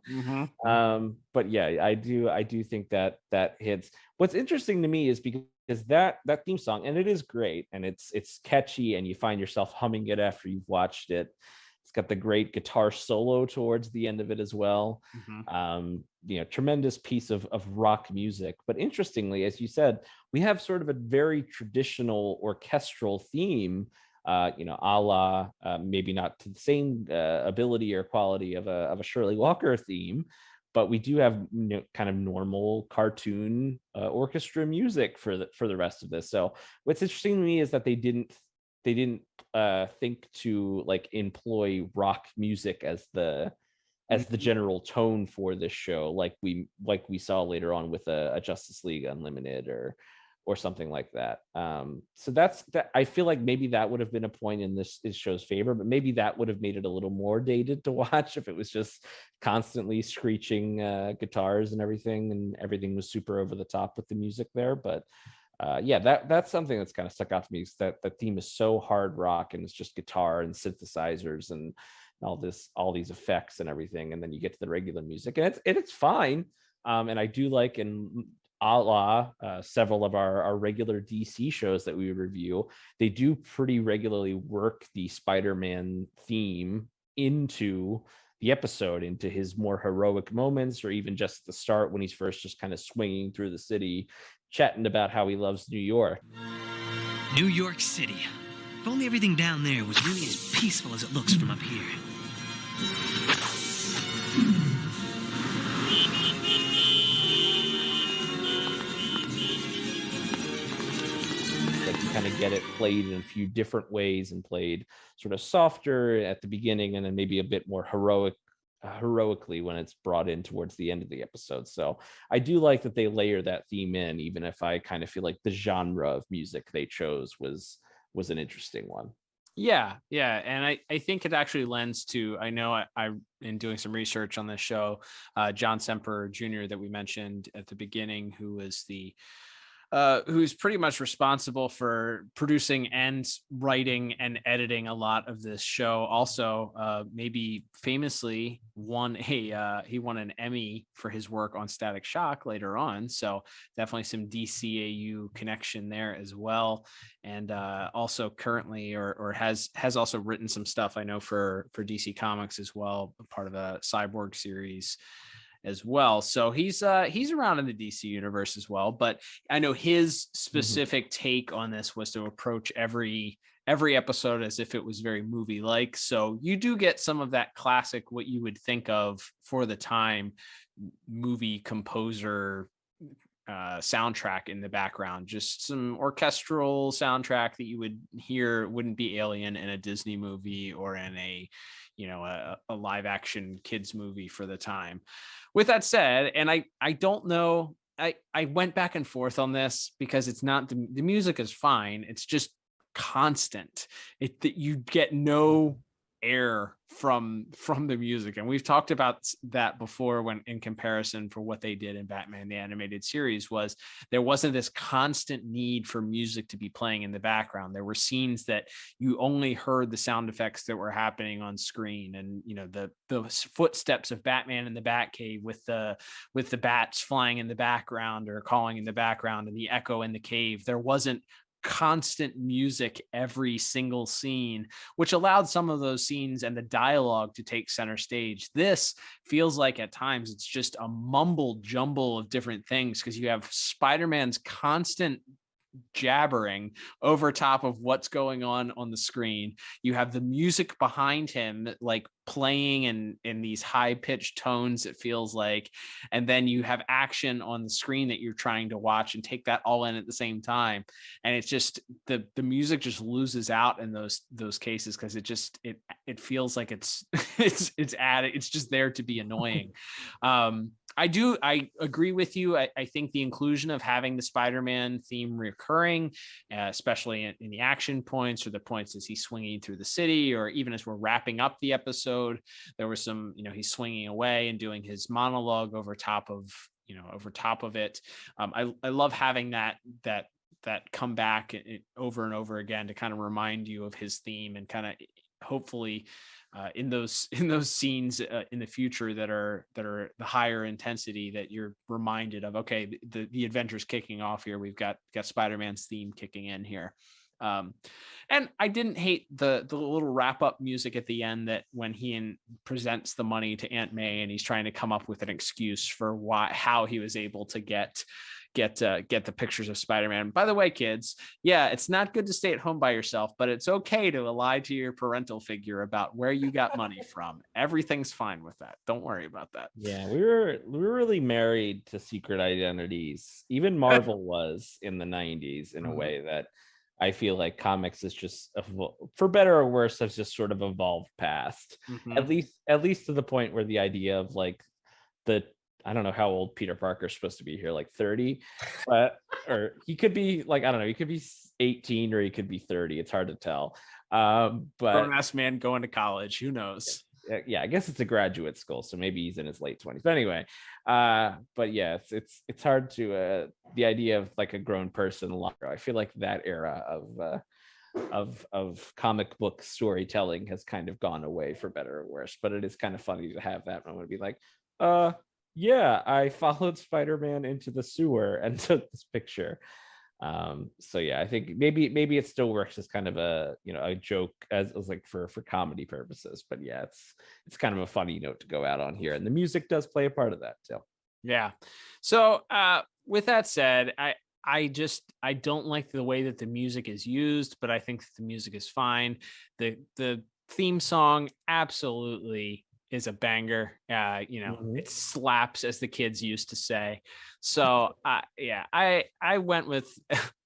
But yeah, I do think that hits. What's interesting to me is because that theme song, and it is great, and it's catchy, and you find yourself humming it after you've watched it. It's got the great guitar solo towards the end of it as well. Tremendous piece of rock music. But interestingly, as you said, we have sort of a very traditional orchestral theme, a la maybe not to the same ability or quality of a Shirley Walker theme, but we do have kind of normal cartoon orchestra music for the rest of this. So what's interesting to me is that they didn't think to like employ rock music as the general tone for this show, like we saw later on with a Justice League Unlimited or something like that. So that's that. I feel like maybe that would have been a point in this show's favor, but maybe that would have made it a little more dated to watch if it was just constantly screeching guitars and everything was super over the top with the music there. But that's something that's kind of stuck out to me, is that the theme is so hard rock and it's just guitar and synthesizers and all these effects and everything, and then you get to the regular music and it's fine. And I do like, in a la several of our regular DC shows that we review, they do pretty regularly work the Spider-Man theme into the episode, into his more heroic moments, or even just the start when he's first just kind of swinging through the city, chatting about how he loves New York. New York City. If only everything down there was really as peaceful as it looks from up here. Like you kind of get it played in a few different ways, and played sort of softer at the beginning and then maybe a bit more heroically when it's brought in towards the end of the episode. So I do like that they layer that theme in, even if I kind of feel like the genre of music they chose was an interesting one. Yeah. And I think it actually lends to, I know I in doing some research on this show, John Semper Jr. that we mentioned at the beginning, who was the who's pretty much responsible for producing and writing and editing a lot of this show. Also, maybe famously won he won an Emmy for his work on Static Shock later on. So definitely some DCAU connection there as well. And also currently or has also written some stuff I know for DC Comics as well, part of a Cyborg series as well. So he's around in the DC universe as well. But I know his specific take on this was to approach every episode as if it was very movie like. So you do get some of that classic, what you would think of for the time, movie composer soundtrack in the background, just some orchestral soundtrack that you would hear wouldn't be alien in a Disney movie or in a live action kids movie for the time. With that said, and I don't know, I went back and forth on this because it's not the music is fine, it's just constant. That you get no air from the music, and we've talked about that before when in comparison for what they did in Batman the Animated Series was there wasn't this constant need for music to be playing in the background. There were scenes that you only heard the sound effects that were happening on screen, and the footsteps of Batman in the Batcave with the bats flying in the background or calling in the background, and the echo in the cave. There wasn't constant music every single scene, which allowed some of those scenes and the dialogue to take center stage. This feels like at times it's just a mumble jumble of different things because you have Spider-Man's constant jabbering over top of what's going on the screen. You have the music behind him like playing in these high-pitched tones, it feels like, and then you have action on the screen that you're trying to watch and take that all in at the same time. And it's just the music just loses out in those cases because it feels like it's added, it's just there to be annoying. I agree with you. I think the inclusion of having the Spider-Man theme recurring, especially in the action points or the points as he's swinging through the city, or even as we're wrapping up the episode, there was some, he's swinging away and doing his monologue over top of it. I love having that come back over and over again to kind of remind you of his theme and kind of hopefully in those scenes in the future that are the higher intensity, that you're reminded of, okay, the adventure's kicking off here. We've got Spider-Man's theme kicking in here. And I didn't hate the little wrap up music at the end, that when he presents the money to Aunt May and he's trying to come up with an excuse for how he was able to get the pictures of Spider-Man. By the way, kids, yeah, it's not good to stay at home by yourself, but it's okay to lie to your parental figure about where you got money from. Everything's fine with that. Don't worry about that. Yeah, we were really married to secret identities. Even Marvel was in the 90s in a way that I feel like comics is just, for better or worse, has just sort of evolved past. At least to the point where the idea of like I don't know how old Peter Parker's supposed to be here, like 30, or he could be like, I don't know, he could be 18 or he could be 30. It's hard to tell. But grown-ass man going to college, who knows? Yeah, I guess it's a graduate school, so maybe he's in his late 20s. But anyway, but yeah, it's hard to the idea of like a grown person longer. I feel like that era of comic book storytelling has kind of gone away, for better or worse. But it is kind of funny to have that moment be like, yeah, I followed Spider-Man into the sewer and took this picture. So yeah, I think maybe it still works as kind of a joke as like for comedy purposes. But yeah, it's kind of a funny note to go out on here, and the music does play a part of that. So yeah. So with that said, I don't like the way that the music is used, but I think that the music is fine. The theme song absolutely is a banger. It slaps, as the kids used to say. So I went with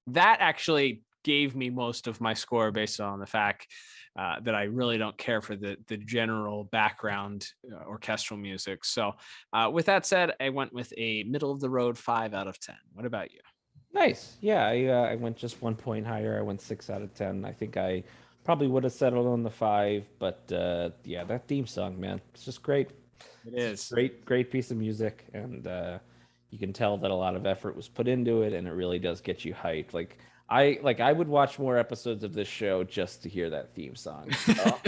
that. Actually gave me most of my score based on the fact that I really don't care for the general background orchestral music. So with that said, I went with a middle of the road 5 out of 10. What about you? Nice. Yeah, I went just 1 point higher. I went 6 out of 10. I think I probably would have settled on the 5, but yeah, that theme song, man, it's just great. It is great piece of music, and you can tell that a lot of effort was put into it, and it really does get you hyped. I would watch more episodes of this show just to hear that theme song. So,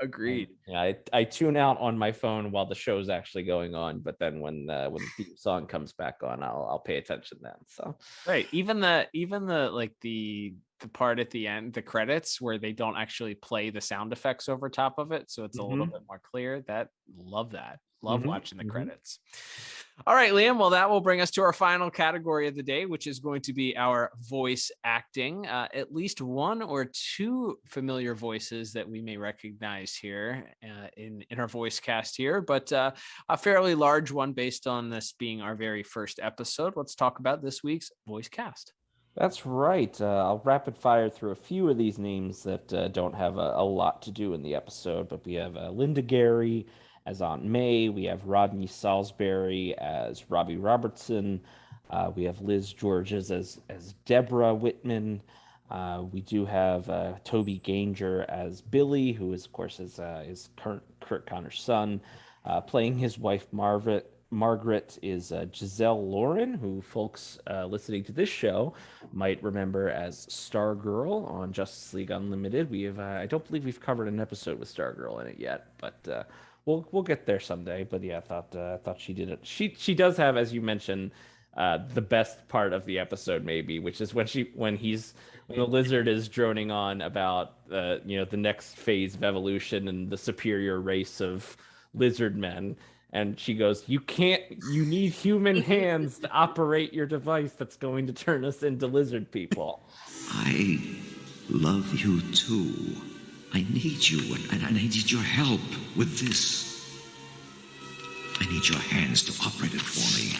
Agreed. I tune out on my phone while the show's actually going on, but then when the theme song comes back on, I'll pay attention then. So right, even the like the part at the end, the credits where they don't actually play the sound effects over top of it, so it's a little bit more clear. Love watching the credits. All right, Liam. Well, that will bring us to our final category of the day, which is going to be our voice acting. At least one or two familiar voices that we may recognize here in our voice cast here, but a fairly large one based on this being our very first episode. Let's talk about this week's voice cast. that's right. I'll rapid fire through a few of these names that don't have a lot to do in the episode, but we have Linda Gary as Aunt May. We have Rodney Salisbury as Robbie Robertson. We have Liz Georges as Deborah Whitman. We do have Toby Ganger as Billy, who is, of course, is Kurt Connor's son. Playing his wife Margaret is Giselle Lauren, who folks listening to this show might remember as Stargirl on Justice League Unlimited. We have I don't believe we've covered an episode with Stargirl in it yet, but we'll get there someday. But yeah, I thought she did it. She does have, as you mentioned, the best part of the episode, maybe, which is when the lizard is droning on about the next phase of evolution and the superior race of lizard men. And she goes, you need human hands to operate your device that's going to turn us into lizard people. I love you too. I need you, and I need your help with this. I need your hands to operate it for me.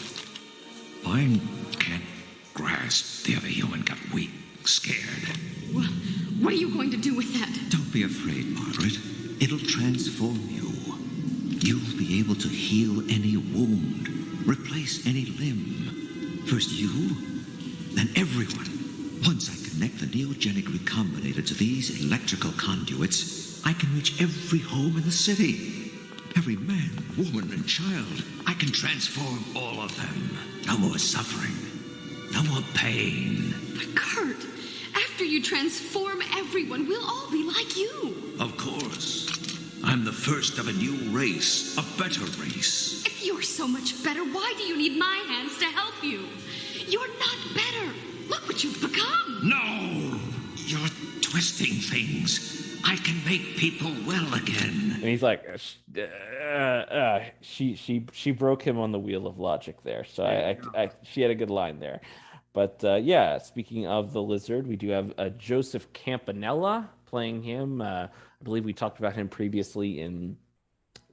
I can't grasp. The other human got weak, scared. What are you going to do with that? Don't be afraid, Margaret. It'll transform you. You'll be able to heal any wound, replace any limb. First you, then everyone. Once I connect the neogenic recombinator to these electrical conduits, I can reach every home in the city. Every man, woman, and child. I can transform all of them. No more suffering. No more pain. But Kurt, after you transform everyone, we'll all be like you. Of course. I'm the first of a new race, a better race. If you're so much better, why do you need my hands to help you? You're not better. Look what you've become. No! You're twisting things. I can make people well again. And he's like, she broke him on the wheel of logic there. So she had a good line there. But yeah, speaking of the lizard, we do have Joseph Campanella playing him. I believe we talked about him previously in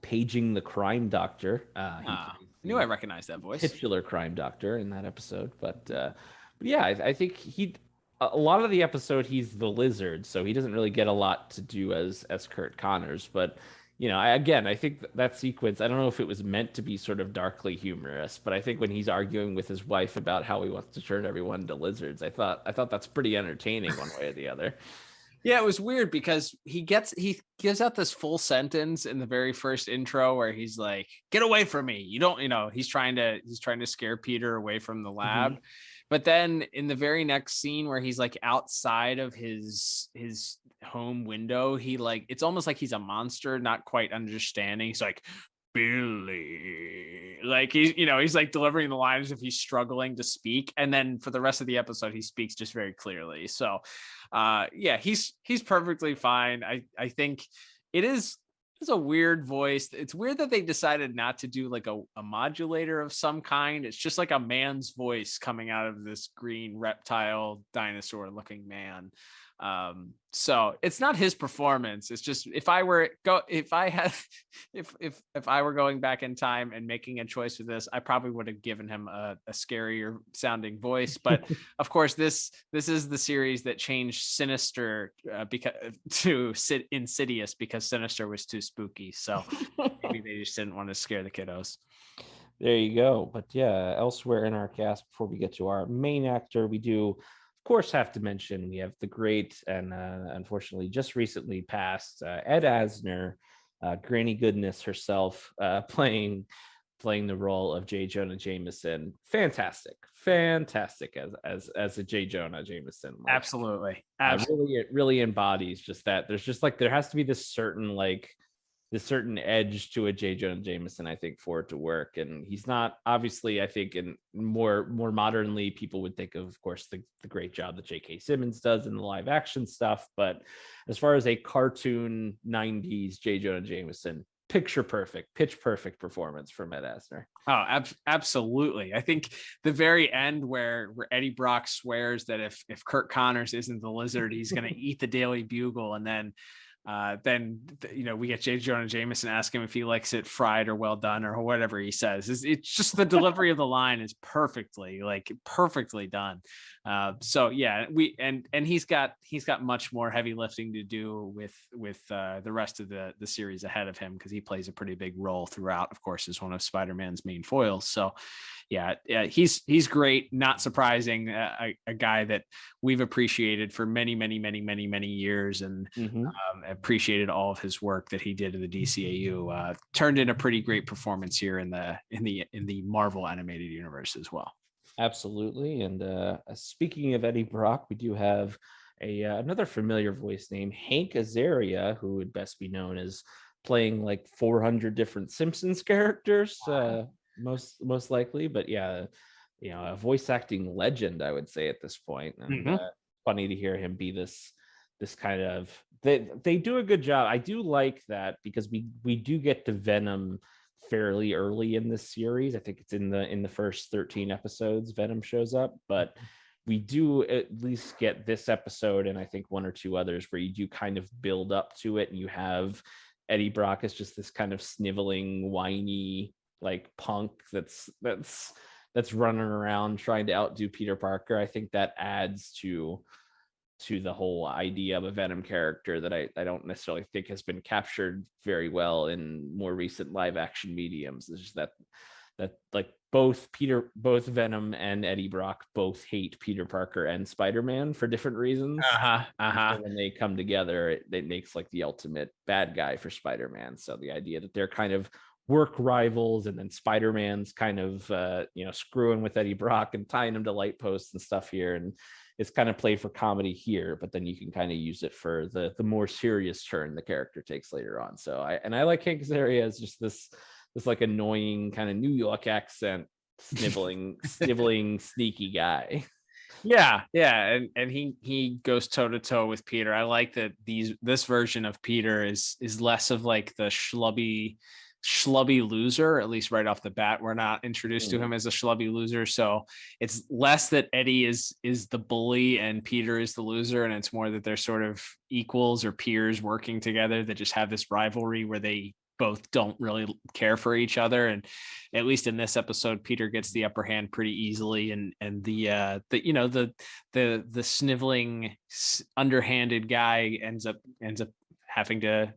Paging the Crime Doctor. I knew I recognized that voice. Titular crime doctor in that episode. But yeah, I think a lot of the episode he's the lizard, so he doesn't really get a lot to do as Kurt Connors. But I think that sequence, I don't know if it was meant to be sort of darkly humorous, but I think when he's arguing with his wife about how he wants to turn everyone into lizards, I thought that's pretty entertaining one way or the other. Yeah, it was weird because he gives out this full sentence in the very first intro where he's like, "Get away from me. You don't, he's trying to scare Peter away from the lab." Mm-hmm. But then in the very next scene where he's like outside of his home window, it's almost like he's a monster, not quite understanding. He's like, Billy, like he's like delivering the lines as if he's struggling to speak, and then for the rest of the episode he speaks just very clearly. So yeah, he's perfectly fine. I think it's a weird voice. It's weird that they decided not to do like a modulator of some kind. It's just like a man's voice coming out of this green reptile dinosaur looking man. So it's not his performance. It's just if I were going back in time and making a choice with this, I probably would have given him a scarier sounding voice. But of course, this is the series that changed Sinister to Insidious because Sinister was too spooky. So maybe they just didn't want to scare the kiddos. There you go. But yeah, elsewhere in our cast, before we get to our main actor, we do course have to mention we have the great and unfortunately just recently passed Ed Asner, Granny Goodness herself, playing playing the role of J. Jonah Jameson. Fantastic as a J. Jonah Jameson. Like, Absolutely. It really embodies just that. There's just like, there has to be this certain edge to a J. Jonah Jameson, I think, for it to work. And he's not, obviously, I think, in more modernly, people would think of course, the great job that J.K. Simmons does in the live action stuff. But as far as a cartoon 90s J. Jonah Jameson, pitch perfect performance from Ed Asner. Oh, absolutely. I think the very end where Eddie Brock swears that if Kurt Connors isn't the Lizard, he's going to eat the Daily Bugle, and then we get J. Jonah Jameson ask him if he likes it fried or well done or whatever he says. It's just the delivery of the line is perfectly done. So yeah, he's got much more heavy lifting to do with the rest of the series ahead of him, because he plays a pretty big role throughout, of course, as one of Spider-Man's main foils. So yeah, he's great. Not surprising, a guy that we've appreciated for many years, and appreciated all of his work that he did in the DCAU. Turned in a pretty great performance here in the Marvel animated universe as well. Absolutely. And speaking of Eddie Brock, we do have another familiar voice name, Hank Azaria, who would best be known as playing like 400 different Simpsons characters. Most likely, but yeah, a voice acting legend, I would say, at this point. And funny to hear him be this kind of, they do a good job. I do like that, because we do get to Venom fairly early in this series. I think it's in the first 13 episodes Venom shows up, but we do at least get this episode, and I think one or two others, where you do kind of build up to it, and you have Eddie Brock as just this kind of sniveling, whiny, like, punk that's running around trying to outdo Peter Parker. I think that adds to the whole idea of a Venom character that I don't necessarily think has been captured very well in more recent live action mediums. It's just that like both Venom and Eddie Brock both hate Peter Parker and Spider-Man for different reasons. And when they come together, it makes like the ultimate bad guy for Spider-Man. So the idea that they're kind of work rivals, and then Spider-Man's kind of screwing with Eddie Brock and tying him to light posts and stuff here, and it's kind of played for comedy here, but then you can kind of use it for the more serious turn the character takes later on. So I like Hank Azaria as just this like annoying kind of New York accent, sniveling sneaky guy. Yeah, and he goes toe to toe with Peter. I like that this version of Peter is less of like the schlubby loser, at least right off the bat. We're not introduced to him as a schlubby loser, so it's less that Eddie is the bully and Peter is the loser, and it's more that they're sort of equals or peers working together that just have this rivalry where they both don't really care for each other. And at least in this episode, Peter gets the upper hand pretty easily, and the sniveling, underhanded guy ends up having to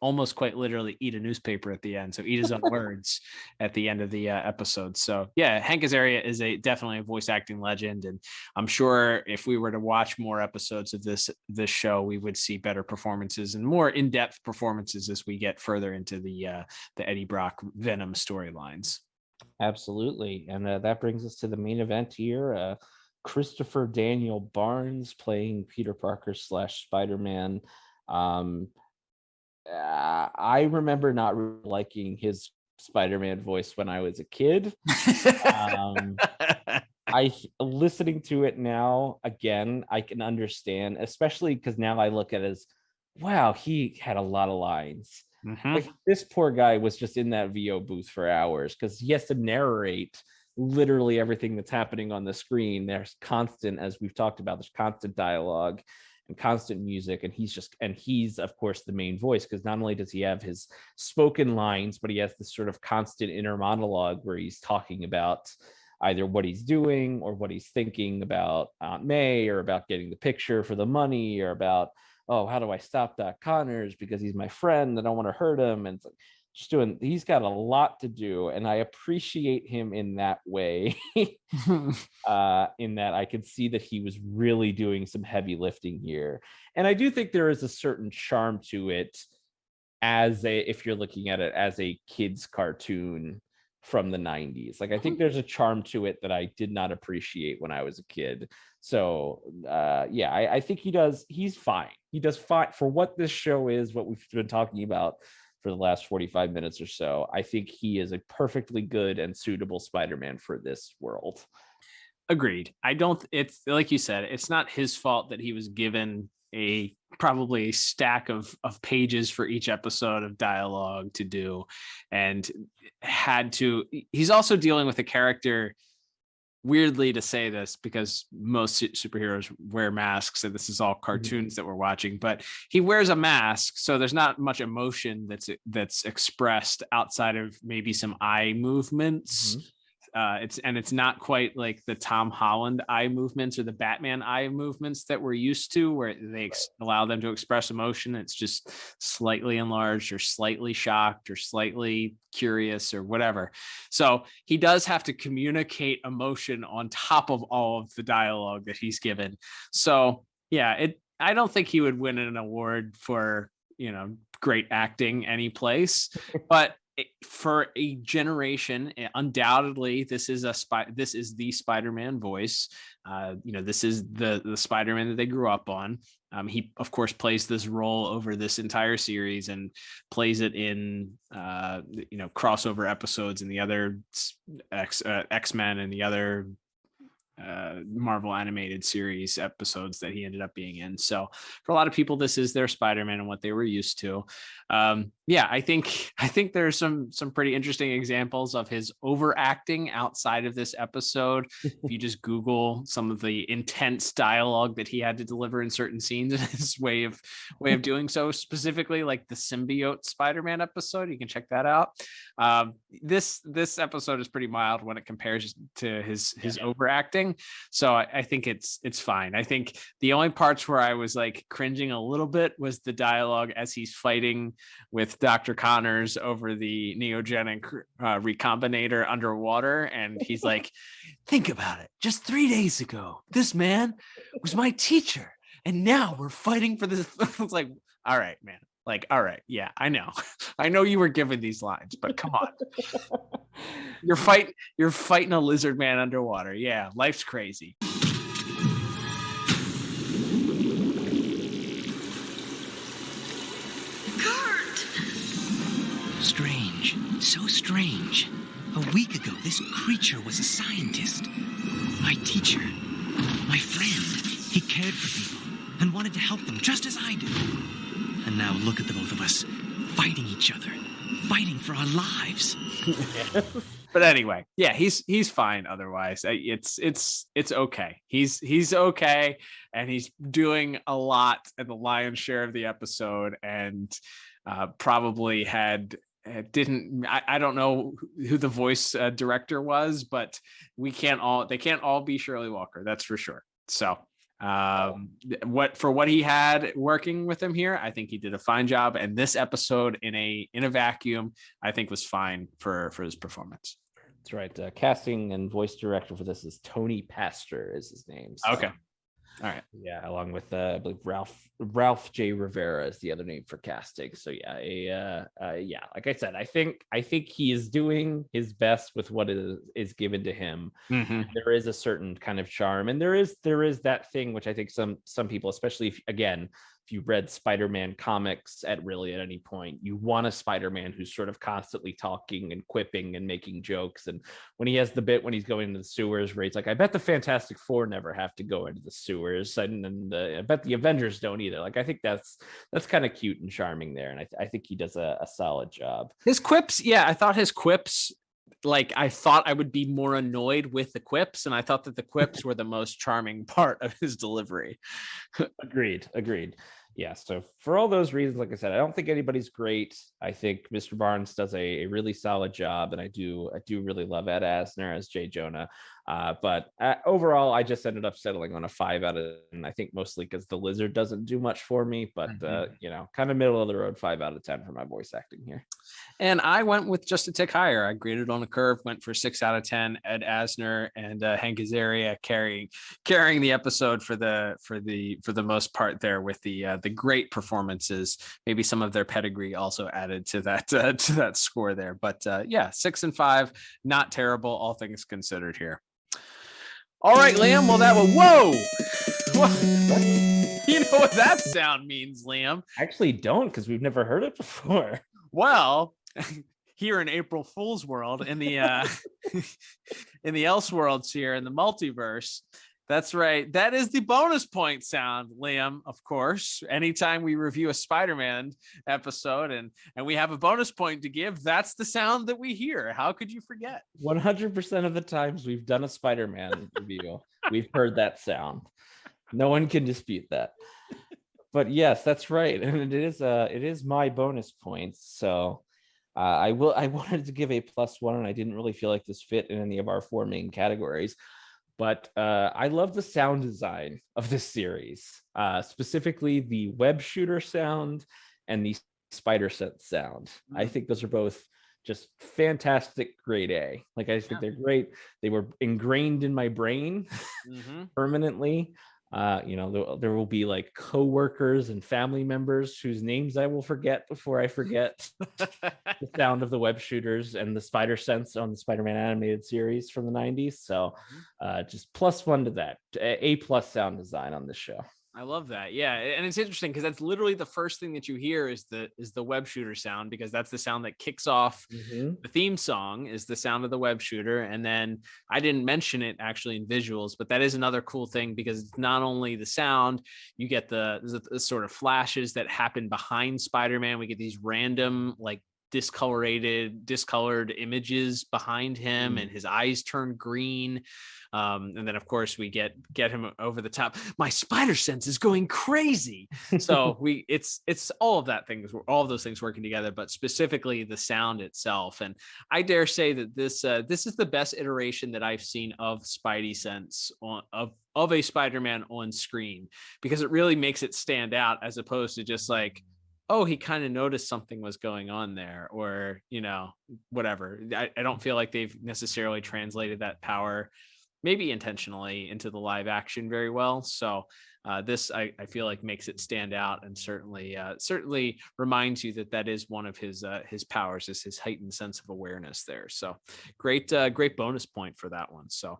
almost quite literally eat a newspaper at the end. So eat his own words at the end of the episode. So yeah, Hank Azaria is definitely a voice acting legend. And I'm sure if we were to watch more episodes of this show, we would see better performances and more in-depth performances as we get further into the Eddie Brock Venom storylines. Absolutely. And that brings us to the main event here. Christopher Daniel Barnes playing Peter Parker / Spider-Man. I remember not really liking his Spider-Man voice when I was a kid. Listening to it now again, I can understand, especially because now I look at it as, wow, he had a lot of lines. Like, this poor guy was just in that VO booth for hours because he has to narrate literally everything that's happening on the screen. There's constant, as we've talked about, there's constant dialogue and constant music, and he's of course the main voice, because not only does he have his spoken lines, but he has this sort of constant inner monologue where he's talking about either what he's doing or what he's thinking about Aunt May, or about getting the picture for the money, or about, oh, how do I stop Doc Connors because he's my friend, I don't want to hurt him. And it's like, he's got a lot to do, and I appreciate him in that way. In that I could see that he was really doing some heavy lifting here, and I do think there is a certain charm to it if you're looking at it as a kid's cartoon, from the 90s. Like, I think there's a charm to it that I did not appreciate when I was a kid. So I think he's fine. He does fine for what this show is, what we've been talking about for the last 45 minutes or so. I think he is a perfectly good and suitable Spider-Man for this world. Agreed. It's like you said, it's not his fault that he was given probably a stack of pages for each episode of dialogue to do, and he's also dealing with a character, weirdly to say this because most superheroes wear masks and this is all cartoons that we're watching, but he wears a mask, so there's not much emotion that's expressed outside of maybe some eye movements. It's not quite like the Tom Holland eye movements or the Batman eye movements that we're used to, where they allow them to express emotion. It's just slightly enlarged or slightly shocked or slightly curious or whatever. So he does have to communicate emotion on top of all of the dialogue that he's given. So yeah, I don't think he would win an award for, great acting any place, but for a generation, undoubtedly, this is the Spider-Man voice. This is the Spider-Man that they grew up on. He, of course, plays this role over this entire series and plays it in, crossover episodes in the other X-Men and the other Marvel animated series episodes that he ended up being in. So for a lot of people, this is their Spider-Man and what they were used to. I think there's some pretty interesting examples of his overacting outside of this episode. If you just Google some of the intense dialogue that he had to deliver in certain scenes and his way of doing so, specifically like the symbiote Spider-Man episode, you can check that out. This episode is pretty mild when it compares to his overacting. So I think it's fine. I think the only parts where I was like cringing a little bit was the dialogue as he's fighting with Dr. Connors over the neogenic recombinator underwater. And he's like, think about it. Just 3 days ago, this man was my teacher. And now we're fighting for this. I was like, all right, man. Like, all right. Yeah, I know you were given these lines, but come on. You're fighting a lizard man underwater. Yeah, life's crazy. Strange. So strange. A week ago, this creature was a scientist. My teacher. My friend. He cared for people and wanted to help them just as I do. And now look at the both of us fighting each other. Fighting for our lives. But anyway, yeah, he's fine otherwise. It's okay. He's okay, and he's doing a lot in the lion's share of the episode, and probably I don't know who the voice director was, but they can't all be Shirley Walker, that's for sure. So what he had working with him here, I think he did a fine job, and this episode in a vacuum, I think was fine for his performance. That's right. Casting and voice director for this is Tony Pastor is his name. So. Okay. All right. Yeah, along with I believe Ralph J. Rivera is the other name for casting. So yeah, like I said, I think he is doing his best with what is given to him. Mm-hmm. There is a certain kind of charm, and there is that thing which I think some people, especially if you read Spider-Man comics at any point, you want a Spider-Man who's sort of constantly talking and quipping and making jokes. And when he has the bit when he's going into the sewers where he's like, I bet the Fantastic Four never have to go into the sewers, and I bet the Avengers don't either. Like, I think that's kind of cute and charming there, and I think he does a solid job. His quips, I thought his quips, like, I thought I would be more annoyed with the quips, and I thought that the quips were the most charming part of his delivery. Agreed. Yeah, so for all those reasons, like I said, I don't think anybody's great. I think Mr. Barnes does a really solid job, and I do really love Ed Asner as J. Jonah. But overall, I just ended up settling on a 5 out of 10. I think mostly because the lizard doesn't do much for me, but kind of middle of the road, 5 out of 10 for my voice acting here. And I went with just a tick higher. I graded on a curve, went for 6 out of 10. Ed Asner and Hank Azaria carrying the episode for the most part there with the great performances. Maybe some of their pedigree also added to that score there. But yeah, 6 and 5, not terrible, all things considered here. All right, Liam. Well, that was you know what that sound means, Liam? I actually don't, because we've never heard it before. Well, here in April Fool's world, in the in the Elseworlds here in the multiverse, that's right. That is the bonus point sound, Liam. Of course, anytime we review a Spider-Man episode and we have a bonus point to give, that's the sound that we hear. How could you forget? 100% of the times we've done a Spider-Man review, we've heard that sound. No one can dispute that. But yes, that's right, and it is my bonus points. So I wanted to give a +1, and I didn't really feel like this fit in any of our 4 main categories. But I love the sound design of this series, specifically the web shooter sound and the spider sense sound. I think those are both just fantastic, grade A. Like, I think they're great. They were ingrained in my brain permanently. There will be like coworkers and family members whose names I will forget before I forget the sound of the web shooters and the spider sense on the Spider-Man animated series from the 90s. So just +1 to that. A+ sound design on this show. I love that. Yeah. And it's interesting because that's literally the first thing that you hear is the web shooter sound, because that's the sound that kicks off the theme song, is the sound of the web shooter. And then I didn't mention it actually in visuals, but that is another cool thing, because it's not only the sound, you get the sort of flashes that happen behind Spider-Man. We get these random, like, discolored images behind him, and his eyes turn green. And then of course we get him over the top. My spider sense is going crazy. So it's all of those things working together, but specifically the sound itself. And I dare say that this is the best iteration that I've seen of Spidey sense of a Spider-Man on screen, because it really makes it stand out, as opposed to just like, oh, he kind of noticed something was going on there, or, whatever. I don't feel like they've necessarily translated that power, maybe intentionally, into the live action very well. So this, I feel like, makes it stand out, and certainly reminds you that is one of his powers, is his heightened sense of awareness there. So great bonus point for that one. So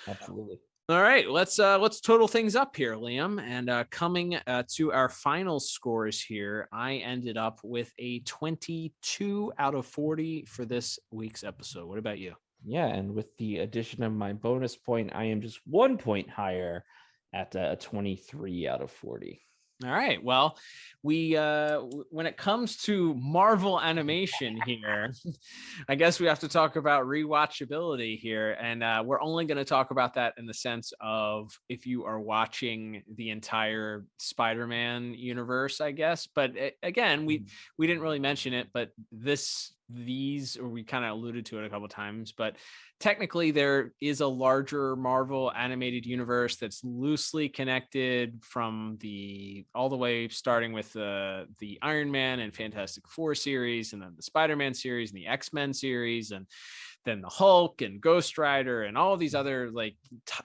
absolutely. All right, let's total things up here, Liam. And coming to our final scores here, I ended up with a 22 out of 40 for this week's episode. What about you? Yeah, and with the addition of my bonus point, I am just 1 point higher at a 23 out of 40. All right. Well, we when it comes to Marvel animation here, I guess we have to talk about rewatchability here, and we're only going to talk about that in the sense of if you are watching the entire Spider-Man universe, I guess. But again, we didn't really mention it, but we kind of alluded to it a couple of times, but technically there is a larger Marvel animated universe that's loosely connected from all the way starting with the Iron Man and Fantastic Four series, and then the Spider-Man series and the X-Men series, and then the Hulk and Ghost Rider and all these other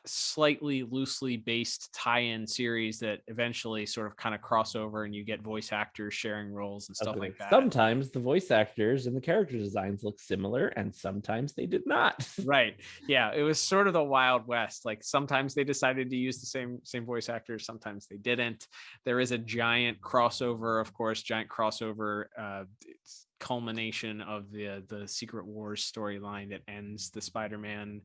slightly loosely based tie-in series that eventually sort of kind of cross over, and you get voice actors sharing roles and stuff like that. Sometimes the voice actors and the character designs look similar, and sometimes they did not. Right. Yeah. It was sort of the Wild West. Like, sometimes they decided to use the same voice actors, sometimes they didn't. There is a giant crossover, culmination of the Secret Wars storyline that ends the Spider-Man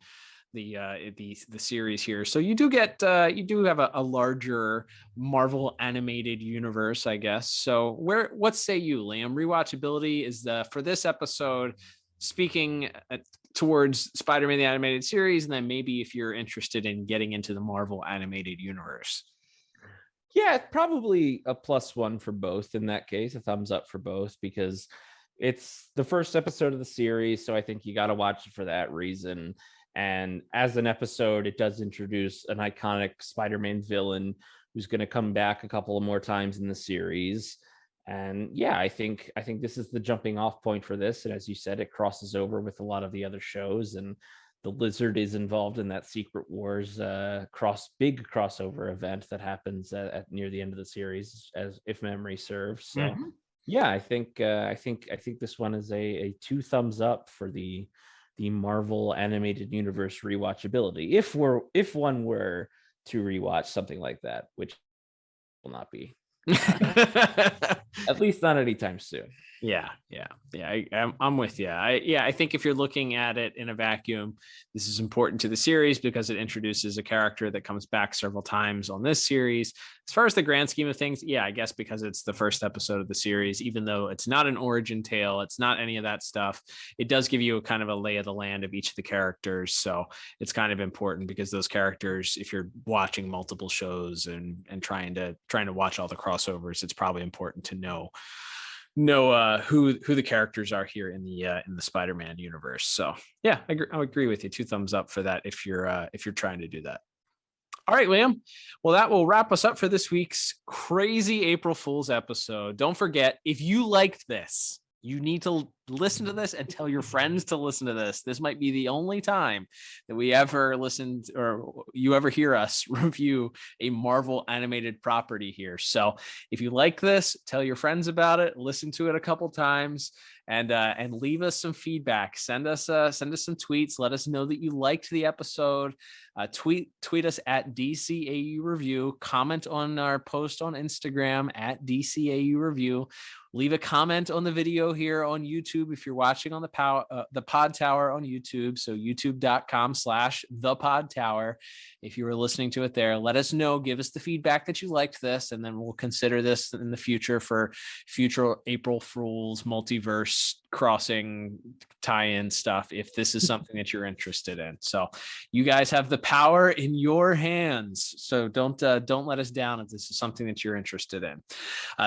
the series here. So you do have a larger Marvel animated universe, I guess. So what say you, Liam? Rewatchability is for this episode, speaking towards Spider-Man the animated series, and then maybe if you're interested in getting into the Marvel animated universe. Yeah, probably a +1 for both in that case, a thumbs up for both, because it's the first episode of the series, so I think you got to watch it for that reason. And as an episode, it does introduce an iconic Spider-Man villain who's going to come back a couple of more times in the series. And yeah, I think this is the jumping off point for this. And as you said, it crosses over with a lot of the other shows, and the Lizard is involved in that Secret Wars big crossover event that happens at near the end of the series, as if memory serves. So yeah, I think this one is a 2 thumbs up for the Marvel Animated Universe rewatchability. If one were to rewatch something like that, which will not be, at least not anytime soon. Yeah. I'm with you. I think if you're looking at it in a vacuum, this is important to the series because it introduces a character that comes back several times on this series. As far as the grand scheme of things, I guess because it's the first episode of the series, even though it's not an origin tale, it's not any of that stuff, it does give you a kind of a lay of the land of each of the characters. So it's kind of important because those characters, if you're watching multiple shows and trying to watch all the crossovers, it's probably important to know who the characters are here in the Spider-Man universe. So I agree with you. 2 thumbs up for that if you're trying to do that. All right, Liam. Well, that will wrap us up for this week's crazy April Fool's episode. Don't forget, if you liked this, you need to listen to this and tell your friends to listen to this. This might be the only time that we ever listened or you ever hear us review a Marvel animated property here. So if you like this, tell your friends about it, listen to it a couple times, and leave us some feedback. Send us some tweets. Let us know that you liked the episode. Tweet us at DCAU Review. Comment on our post on Instagram at DCAU Review. Leave a comment on the video here on YouTube if you're watching on the Pod Tower on YouTube. So youtube.com/thepodtower. If you were listening to it there, let us know. Give us the feedback that you liked this, and then we'll consider this in the future for future April Fool's multiverse crossing tie-in stuff if this is something that you're interested in. So you guys have the power in your hands. So don't let us down if this is something that you're interested in.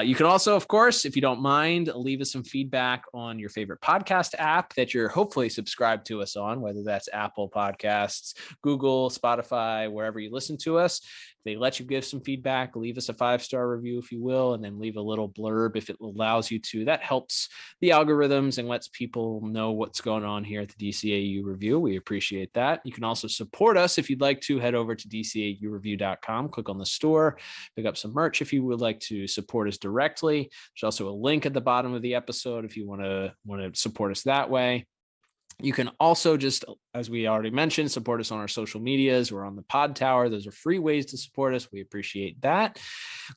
You can also, of course, if you don't mind, leave us some feedback on your favorite podcast app that you're hopefully subscribed to us on, whether that's Apple Podcasts, Google, Spotify, wherever you listen to us. If they let you give some feedback, leave us a 5-star review, if you will, and then leave a little blurb if it allows you to. That helps the algorithms and lets people know what's going on here at the DCAU Review. We appreciate that. You can also support us if you'd like to. Head over to DCAUreview.com, click on the store, pick up some merch if you would like to support us directly. There's also a link at the bottom of the episode if you want to support us that way. You can also just, as we already mentioned, support us on our social medias. We're on the Pod Tower. Those are free ways to support us. We appreciate that.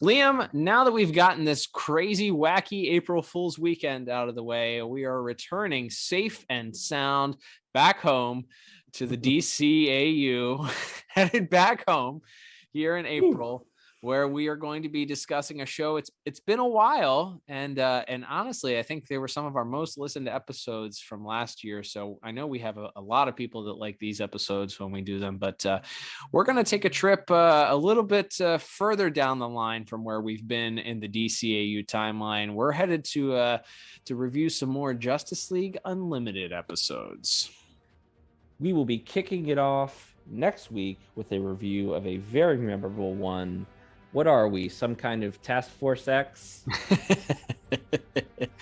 Liam, now that we've gotten this crazy, wacky April Fool's weekend out of the way, we are returning safe and sound back home to the DCAU, headed back home here in April, where we are going to be discussing a show. It's been a while, and honestly, I think they were some of our most listened to episodes from last year. So I know we have a lot of people that like these episodes when we do them, but we're going to take a trip a little bit further down the line from where we've been in the DCAU timeline. We're headed to review some more Justice League Unlimited episodes. We will be kicking it off next week with a review of a very memorable one. What are we? Some kind of Task Force X?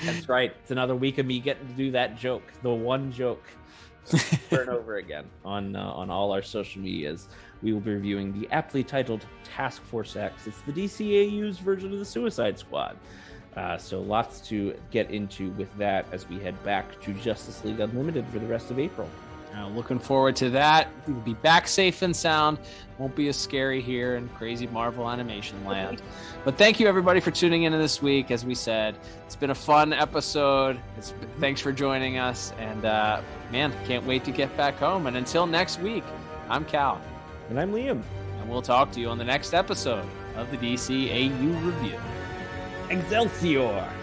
That's right. It's another week of me getting to do that joke, the one joke, over and over again on all our social medias. We will be reviewing the aptly titled Task Force X. It's the DCAU's version of the Suicide Squad. So lots to get into with that as we head back to Justice League Unlimited for the rest of April. Looking forward to that. We'll be back safe and sound. Won't be as scary here in crazy Marvel animation land. But thank you, everybody, for tuning in this week. As we said, it's been a fun episode. Thanks for joining us. And, man, can't wait to get back home. And until next week, I'm Cal. And I'm Liam. And we'll talk to you on the next episode of the DCAU Review. Excelsior!